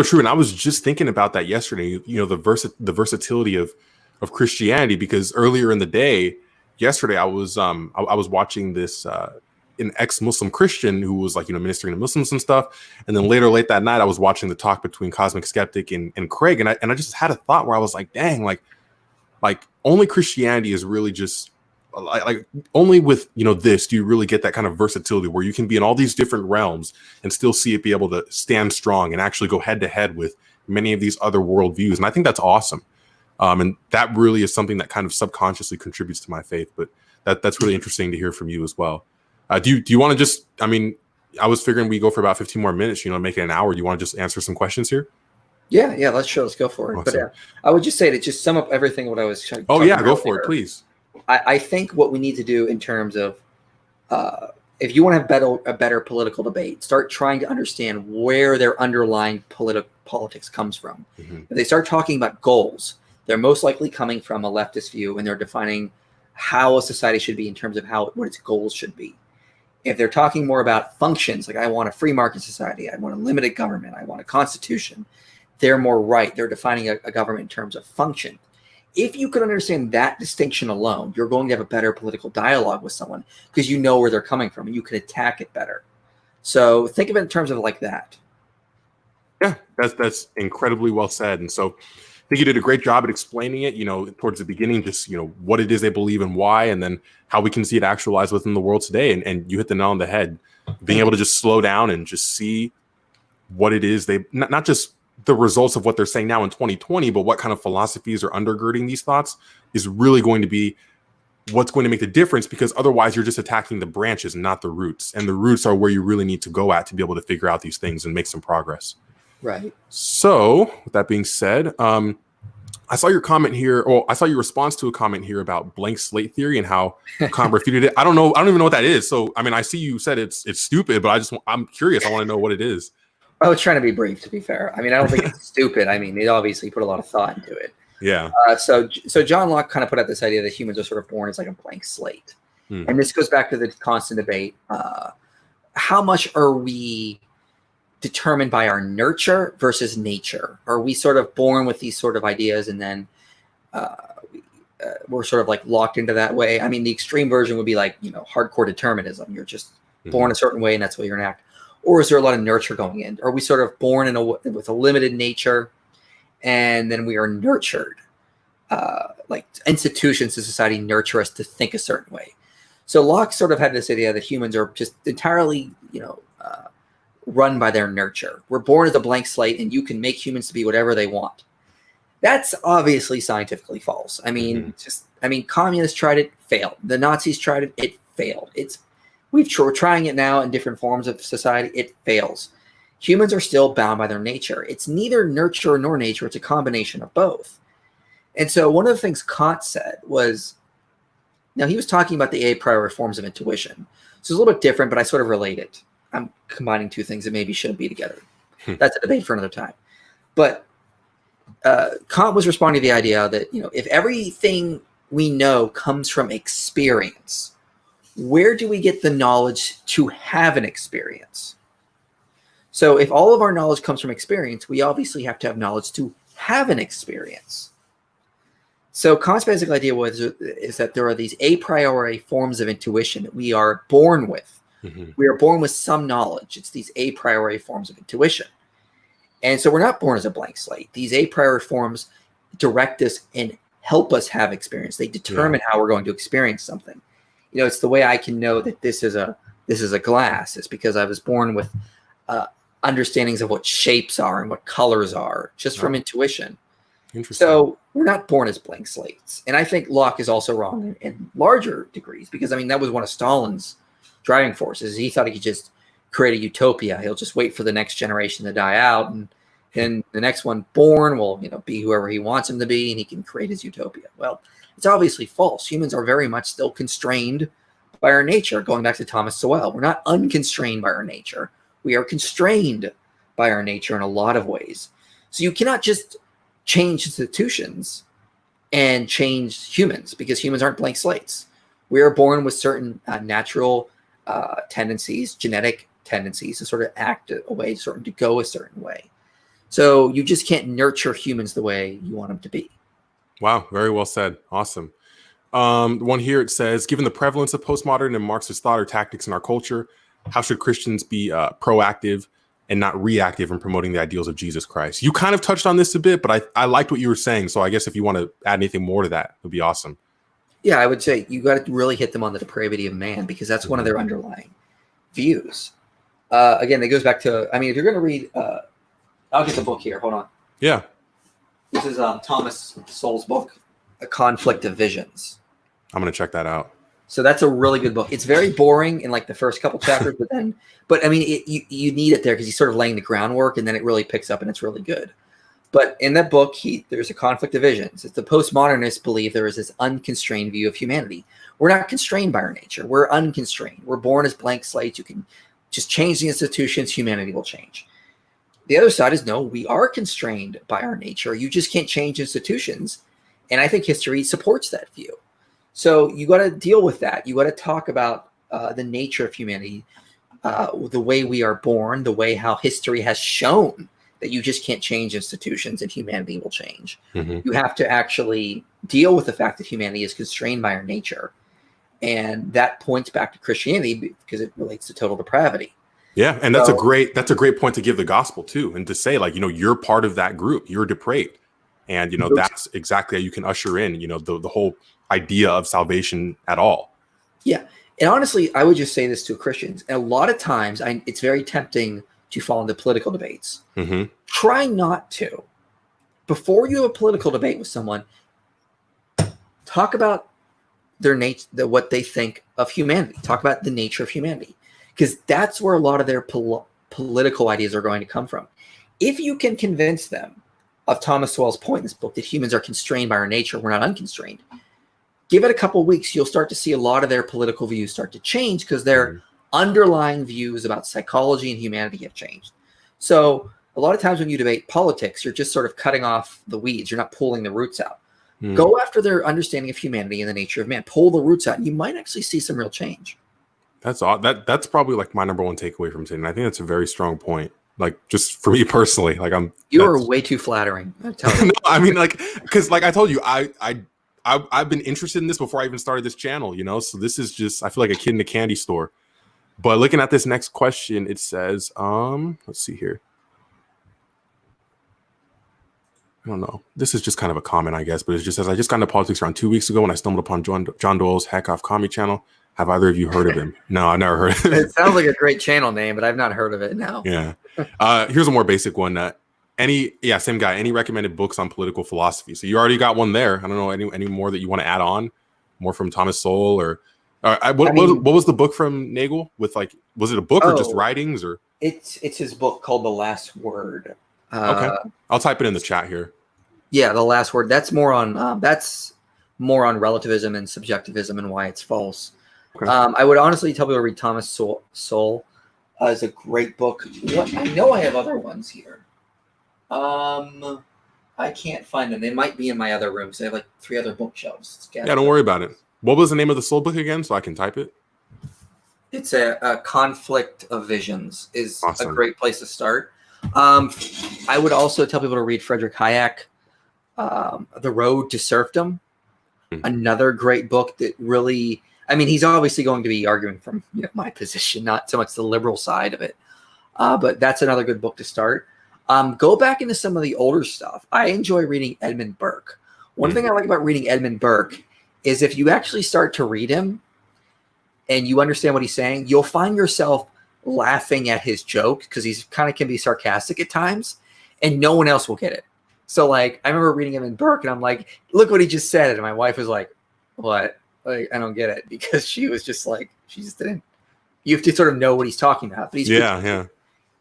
true. And I was just thinking about that yesterday, the versatility of Christianity, because earlier in the day, yesterday, I was watching this an ex-Muslim Christian who was ministering to Muslims and stuff. And then late that night, I was watching the talk between Cosmic Skeptic and Craig. And I just had a thought where I was like, dang, like only Christianity is really just like only with, this do you really get that kind of versatility where you can be in all these different realms and still see it be able to stand strong and actually go head to head with many of these other worldviews. And I think that's awesome. And that really is something that kind of subconsciously contributes to my faith. But that's really interesting to hear from you as well. Do you want to just, I mean, I was figuring we go for about 15 more minutes, make it an hour. You want to just answer some questions here? Yeah, let's go for it. Awesome. But I would just say to just sum up everything what I was trying. Oh yeah, go for it, please. I think what we need to do in terms of if you want to have a better political debate, start trying to understand where their underlying politics comes from. Mm-hmm. If they start talking about goals, they're most likely coming from a leftist view, and they're defining how a society should be in terms of what its goals should be. If they're talking more about functions, like I want a free market society, I want a limited government, I want a constitution, they're more right. They're defining a government in terms of function. If you can understand that distinction alone, you're going to have a better political dialogue with someone because you know where they're coming from and you can attack it better. So think of it in terms of like that. Yeah, that's incredibly well said. And so I think you did a great job at explaining it, towards the beginning, just, what it is they believe and why, and then how we can see it actualized within the world today. And you hit the nail on the head, being able to just slow down and just see what it is they, not just the results of what they're saying now in 2020, but what kind of philosophies are undergirding these thoughts is really going to be what's going to make the difference, because otherwise you're just attacking the branches and not the roots. And the roots are where you really need to go at to be able to figure out these things and make some progress. Right. So with that being said, I saw your comment here, or I saw your response to a comment here about blank slate theory and how Kant refuted it. I don't even know what that is. So, I mean, I see you said it's stupid, but I'm curious. I want to know what it is. I was trying to be brief, to be fair. I mean, I don't think it's stupid. I mean, they obviously put a lot of thought into it. Yeah. So John Locke kind of put out this idea that humans are sort of born as like a blank slate. And this goes back to the constant debate. How much are we determined by our nurture versus nature? Are we sort of born with these sort of ideas and then we're sort of like locked into that way? I mean, the extreme version would be like, hardcore determinism. You're just born a certain way and that's the way you're going to act. Or is there a lot of nurture going in? Are we sort of born with a limited nature and then we are nurtured? Like institutions in society nurture us to think a certain way. So Locke sort of had this idea that humans are just entirely, run by their nurture. We're born as a blank slate and you can make humans to be whatever they want. That's obviously scientifically false. I mean, communists tried it, failed. The Nazis tried it failed. We're trying it now in different forms of society. It fails. Humans are still bound by their nature. It's neither nurture nor nature. It's a combination of both. And so one of the things Kant said was, now he was talking about the a priori forms of intuition. So it's a little bit different, but I sort of relate it. I'm combining two things that maybe shouldn't be together. That's a debate for another time. But Kant was responding to the idea that, if everything we know comes from experience, where do we get the knowledge to have an experience? So if all of our knowledge comes from experience, we obviously have to have knowledge to have an experience. So Kant's basic idea is that there are these a priori forms of intuition that we are born with. We are born with some knowledge. It's these a priori forms of intuition. And so we're not born as a blank slate. These a priori forms direct us and help us have experience. They determine how we're going to experience something. It's the way I can know that this is a glass. It's because I was born with understandings of what shapes are and what colors are just from intuition. Interesting. So we're not born as blank slates. And I think Locke is also wrong in larger degrees because, that was one of Stalin's driving forces. He thought he could just create a utopia. He'll just wait for the next generation to die out and the next one born will, be whoever he wants him to be and he can create his utopia. Well, it's obviously false. Humans are very much still constrained by our nature. Going back to Thomas Sowell, we're not unconstrained by our nature. We are constrained by our nature in a lot of ways. So you cannot just change institutions and change humans because humans aren't blank slates. We are born with certain natural tendencies, genetic tendencies to sort of act a way, sort of to go a certain way. So you just can't nurture humans the way you want them to be. Wow, very well said. Awesome. One here, it says, given the prevalence of postmodern and Marxist thought or tactics in our culture, how should Christians be proactive and not reactive in promoting the ideals of Jesus Christ? You kind of touched on this a bit, but I liked what you were saying. So I guess if you want to add anything more to that, it would be awesome. Yeah, I would say you got to really hit them on the depravity of man because that's one of their underlying views. Again, it goes back to, if you're going to read, I'll get the book here. Hold on. Yeah. This is Thomas Sowell's book, A Conflict of Visions. I'm going to check that out. So that's a really good book. It's very boring in like the first couple chapters, but I mean, you need it there because he's sort of laying the groundwork, and then it really picks up and it's really good. But in that book, there's a conflict of visions. It's the postmodernists believe there is this unconstrained view of humanity. We're not constrained by our nature. We're unconstrained. We're born as blank slates. You can just change the institutions. Humanity will change. The other side is no, we are constrained by our nature. You just can't change institutions. And I think history supports that view. So you got to deal with that. You got to talk about the nature of humanity, the way we are born, the way how history has shown that you just can't change institutions and humanity will change. Mm-hmm. You have to actually deal with the fact that humanity is constrained by our nature. And that points back to Christianity because it relates to total depravity. Yeah, and that's a great point to give the gospel too, and to say like, you're part of that group, you're depraved. And that's exactly how you can usher in, the whole idea of salvation at all. Yeah. And honestly, I would just say this to Christians. And a lot of times it's very tempting to fall into political debates. Mm-hmm. Try not to. Before you have a political debate with someone, talk about their nature, what they think of humanity. Talk about the nature of humanity, because that's where a lot of their political ideas are going to come from. If you can convince them of Thomas Sowell's point in this book that humans are constrained by our nature, we're not unconstrained. Give it a couple of weeks, you'll start to see a lot of their political views start to change because their underlying views about psychology and humanity have changed. So a lot of times when you debate politics, you're just sort of cutting off the weeds. You're not pulling the roots out. Go after their understanding of humanity and the nature of man. Pull the roots out, and you might actually see some real change. That's odd. That's probably like my number one takeaway from today. And I think that's a very strong point. Like just for me personally, like you are way too flattering. I'm telling you. No, I mean because I told you, I've been interested in this before I even started this channel, so this is just, I feel like a kid in a candy store. But looking at this next question, it says, let's see here. I don't know. This is just kind of a comment, I guess, but it just says, I just got into politics around 2 weeks ago when I stumbled upon John Doyle's Hack Off Comedy channel. Have either of you heard of him? No, I never heard of him. It sounds like a great channel name, but I've not heard of it. No. Yeah. Here's a more basic one. Same guy. Any recommended books on political philosophy? So you already got one there. I don't know any more that you want to add on, more from Thomas Sowell or what was the book from Nagel with was it a book or just writings or? It's his book called The Last Word. Okay, I'll type it in the chat here. Yeah, The Last Word. That's more on relativism and subjectivism and why it's false. Okay. I would honestly tell people to read Thomas Sowell. Is a great book. I know I have other ones here. I can't find them. They might be in my other rooms. I have like 3 other bookshelves. Yeah, don't worry about it. What was the name of the Soul book again, so I can type it? It's a Conflict of Visions. Is awesome. A great place to start. I would also tell people to read Friedrich Hayek, The Road to Serfdom. Another great book that really, he's obviously going to be arguing from my position, not so much the liberal side of it. But that's another good book to start. Go back into some of the older stuff. I enjoy reading Edmund Burke. One thing I like about reading Edmund Burke is if you actually start to read him and you understand what he's saying, you'll find yourself laughing at his joke because he's kind of can be sarcastic at times and no one else will get it. So I remember reading Edmund Burke and I'm like, look what he just said. And my wife was like, what? I don't get it, because she was just like, she just didn't. You have to sort of know what he's talking about. But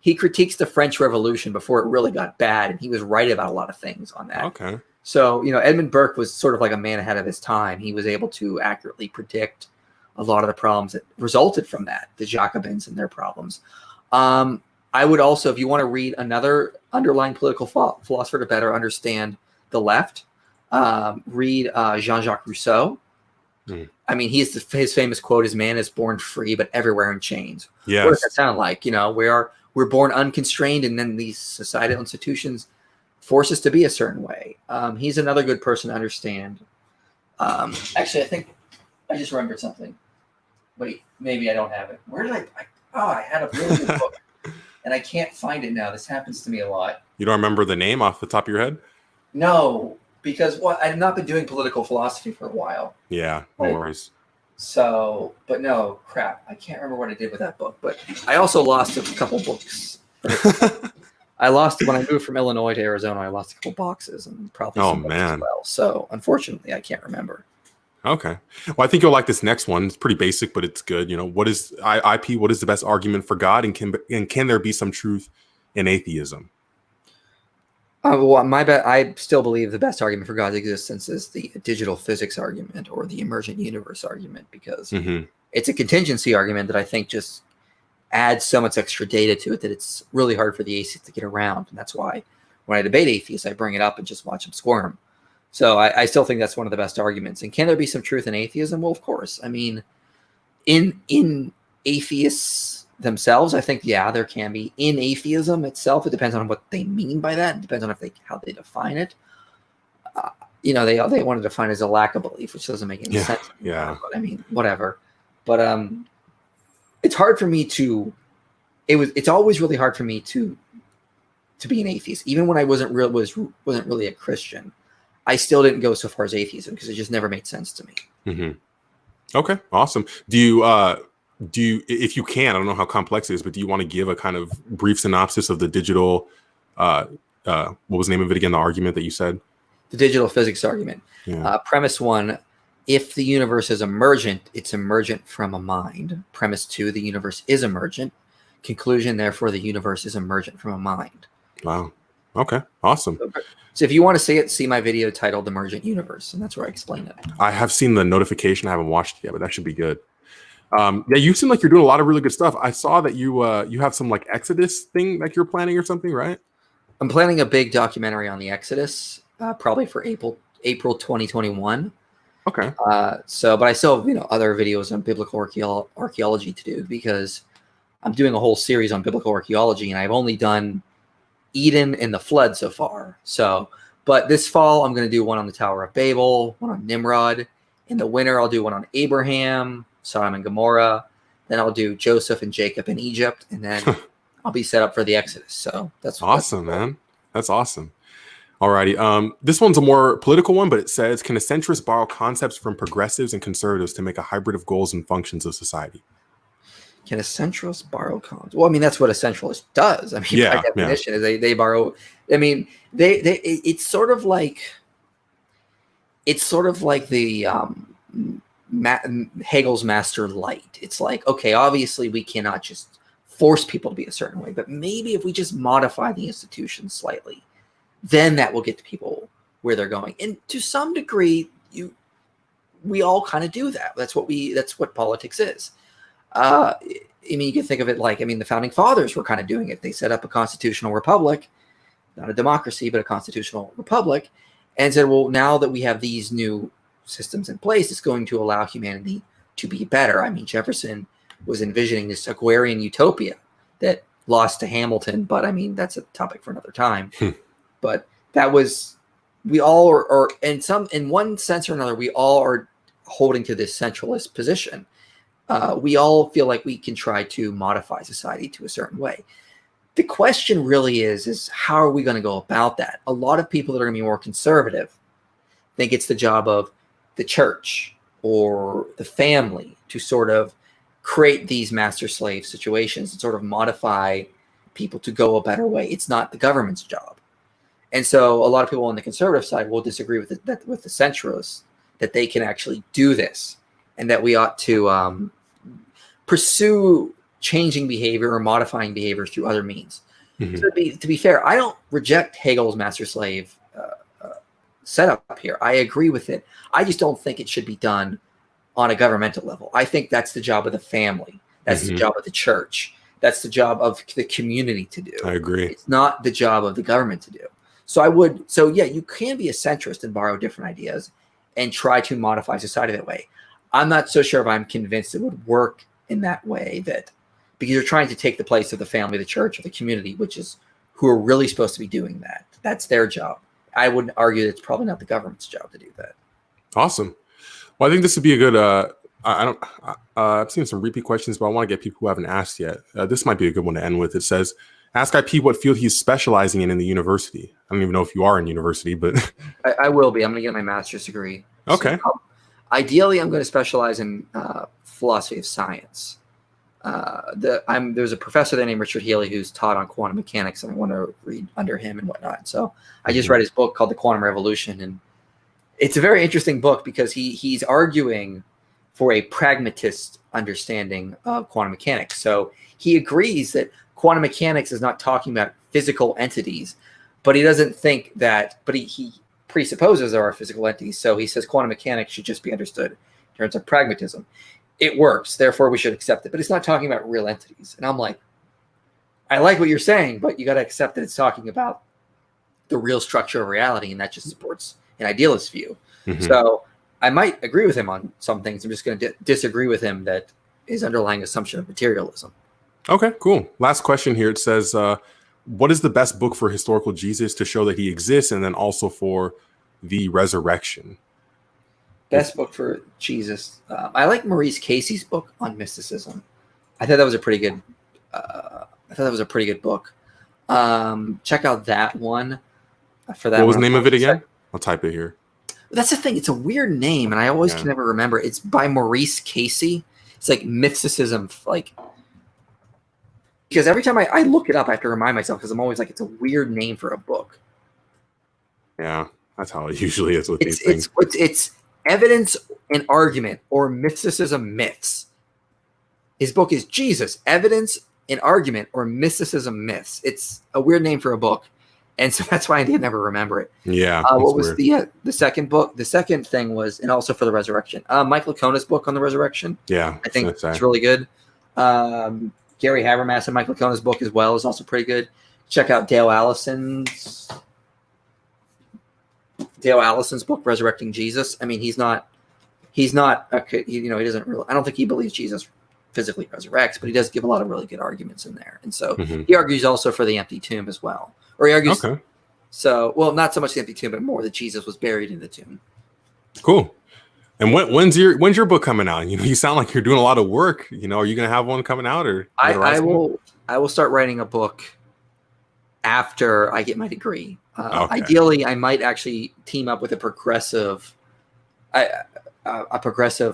he critiques the French Revolution before it really got bad, and he was right about a lot of things on that. Okay. So Edmund Burke was sort of like a man ahead of his time. He was able to accurately predict a lot of the problems that resulted from that, the Jacobins and their problems. I would also, if you want to read another underlying political philosopher to better understand the left, read Jean-Jacques Rousseau. His famous quote is, "Man is born free, but everywhere in chains." Yes. What does that sound like? We're born unconstrained, and then these societal institutions force us to be a certain way. He's another good person to understand. Actually, I think I just remembered something. Wait, maybe I don't have it. Where did I had a really good book, and I can't find it now. This happens to me a lot. You don't remember the name off the top of your head? No. Because I've not been doing political philosophy for a while. Yeah, no worries. So, but no, crap. I can't remember what I did with that book. But I also lost a couple books. I lost when I moved from Illinois to Arizona. I lost a couple boxes and probably some books as well. So unfortunately, I can't remember. Okay. Well, I think you'll like this next one. It's pretty basic, but it's good. What is IP? What is the best argument for God? And can there be some truth in atheism? I still believe the best argument for God's existence is the digital physics argument or the emergent universe argument, because it's a contingency argument that I think just adds so much extra data to it that it's really hard for the atheists to get around. And that's why when I debate atheists, I bring it up and just watch them squirm. So I still think that's one of the best arguments. And can there be some truth in atheism? Well, of course. I mean, in atheists themselves, I think, yeah, there can be. In atheism itself, it depends on what they mean by that. It depends on how they define it. They want to define it as a lack of belief, which doesn't make any sense. Yeah. But I mean, whatever. But it's hard for me to. It's always really hard for me to be an atheist, even when I wasn't really a Christian. I still didn't go so far as atheism because it just never made sense to me. Mm-hmm. Okay, awesome. Do you, if you can, I don't know how complex it is, but do you want to give a kind of brief synopsis of the digital, what was the name of it again, the argument that you said? The digital physics argument. Yeah. Premise 1, if the universe is emergent, it's emergent from a mind. Premise 2, the universe is emergent. Conclusion, therefore, the universe is emergent from a mind. Wow. Okay, awesome. So if you want to see it, see my video titled Emergent Universe, and that's where I explain it. I have seen the notification. I haven't watched it yet, but that should be good. Yeah, you seem like you're doing a lot of really good stuff. I saw that you have some like Exodus thing that you're planning or something, right? I'm planning a big documentary on the Exodus, probably for April 2021. Okay. But I still have other videos on biblical archaeology to do, because I'm doing a whole series on biblical archaeology, and I've only done Eden and the flood so far. But this fall I'm going to do one on the Tower of Babel, one on Nimrod. In the winter I'll do one on Abraham, Sodom and Gomorrah. Then I'll do Joseph and Jacob in Egypt, and then I'll be set up for the Exodus. So that's awesome, man. That's awesome. Alrighty. This one's a more political one, but it says, can a centrist borrow concepts from progressives and conservatives to make a hybrid of goals and functions of society? Can a centrist borrow concepts? Well, I mean, that's what a centralist does. I mean, by definition, is they borrow. I mean, it's sort of like the Hegel's master light. It's like, okay, obviously we cannot just force people to be a certain way, but maybe if we just modify the institutions slightly, then that will get to people where they're going. And to some degree, we all kind of do that. That's what politics is. I mean, you can think of it like, the founding fathers were kind of doing it. They set up a constitutional republic, not a democracy, but a constitutional republic, and said, well, now that we have these new systems in place, it's going to allow humanity to be better. I mean, Jefferson was envisioning this agrarian utopia that lost to Hamilton, but I mean, that's a topic for another time. But that was, we all are in one sense or another, we all are holding to this centralist position. We all feel like we can try to modify society to a certain way. The question really is how are we going to go about that? A lot of people that are going to be more conservative think it's the job of the church or the family to sort of create these master-slave situations and sort of modify people to go a better way. It's not the government's job. And so a lot of people on the conservative side will disagree with the centralists, that they can actually do this, and that we ought to pursue changing behavior or modifying behavior through other means. Mm-hmm. So to be fair, I don't reject Hegel's master-slave setup here. I agree with it. I just don't think it should be done on a governmental level. I think that's the job of the family. That's the job of the church. That's the job of the community to do. I agree. It's not the job of the government to do. So you can be a centrist and borrow different ideas and try to modify society that way. I'm not so sure if I'm convinced it would work in that way, because you're trying to take the place of the family, the church, or the community, which is who are really supposed to be doing that. That's their job. I would argue that it's probably not the government's job to do that. Awesome. Well, I think this would be a good, I've seen some repeat questions, but I want to get people who haven't asked yet. This might be a good one to end with. It says, ask IP what field he's specializing in the university. I don't even know if you are in university, but I will be. I'm going to get my master's degree. Okay. So, ideally, I'm going to specialize in philosophy of science. There's a professor there named Richard Healy who's taught on quantum mechanics, and I want to read under him and whatnot. So I just read his book called The Quantum Revolution, and it's a very interesting book because he's arguing for a pragmatist understanding of quantum mechanics. So he agrees that quantum mechanics is not talking about physical entities, but he doesn't think that, but he presupposes there are physical entities. So he says quantum mechanics should just be understood in terms of pragmatism. It works, therefore we should accept it. But it's not talking about real entities. And I'm like, I like what you're saying, but you got to accept that it's talking about the real structure of reality, and that just supports an idealist view. So I might agree with him on some things. I'm just going to disagree with him that his underlying assumption of materialism. Okay, cool. Last question here. It says, what is the best book for historical Jesus to show that he exists, and then also for the resurrection? Best book for Jesus. I like Maurice Casey's book on mysticism. I thought that was a pretty good. Book. Check out that one. For that, what was the name of it again? I'll type it here. That's the thing. It's a weird name, and I always can never remember. It's by Maurice Casey. It's like mysticism, like. Because every time I look it up, I have to remind myself because I'm always like, it's a weird name for a book. Yeah, that's how it usually is with these things. It's Evidence and Argument, or Mysticism Myths. His book is Jesus, Evidence and Argument, or Mysticism Myths. It's a weird name for a book, and so that's why I did never remember it. Yeah. What was the second book? The second thing was, and also for the resurrection, Michael Kona's book on the resurrection. Yeah, I think it's really good. Gary Habermas and Michael Kona's book as well is also pretty good. Check out Dale Allison's book, Resurrecting Jesus. I mean, he doesn't really, I don't think he believes Jesus physically resurrects, but he does give a lot of really good arguments in there. And so he argues also for the empty tomb as well. Or he argues, not so much the empty tomb, but more that Jesus was buried in the tomb. Cool. And when's your book coming out? You sound like you're doing a lot of work. Are you going to have one coming out, or I will start writing a book after I get my degree. Ideally, I might actually team up with a progressive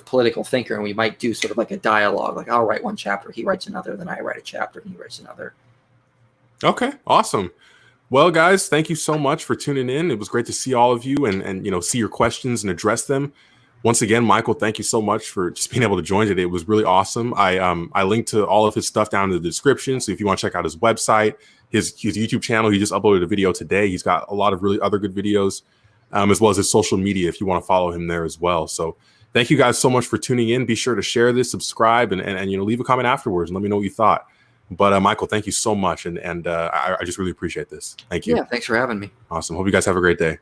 political thinker, and we might do sort of like a dialogue. Like I'll write one chapter, he writes another, then I write a chapter, and he writes another. Okay, awesome. Well, guys, thank you so much for tuning in. It was great to see all of you and see your questions and address them. Once again, Michael, thank you so much for just being able to join today. It was really awesome. I linked to all of his stuff down in the description. So if you want to check out his website, his YouTube channel, he just uploaded a video today. He's got a lot of really other good videos, as well as his social media if you want to follow him there as well. So thank you guys so much for tuning in. Be sure to share this, subscribe, and leave a comment afterwards and let me know what you thought. But Michael, thank you so much. And I just really appreciate this. Thank you. Yeah, thanks for having me. Awesome. Hope you guys have a great day.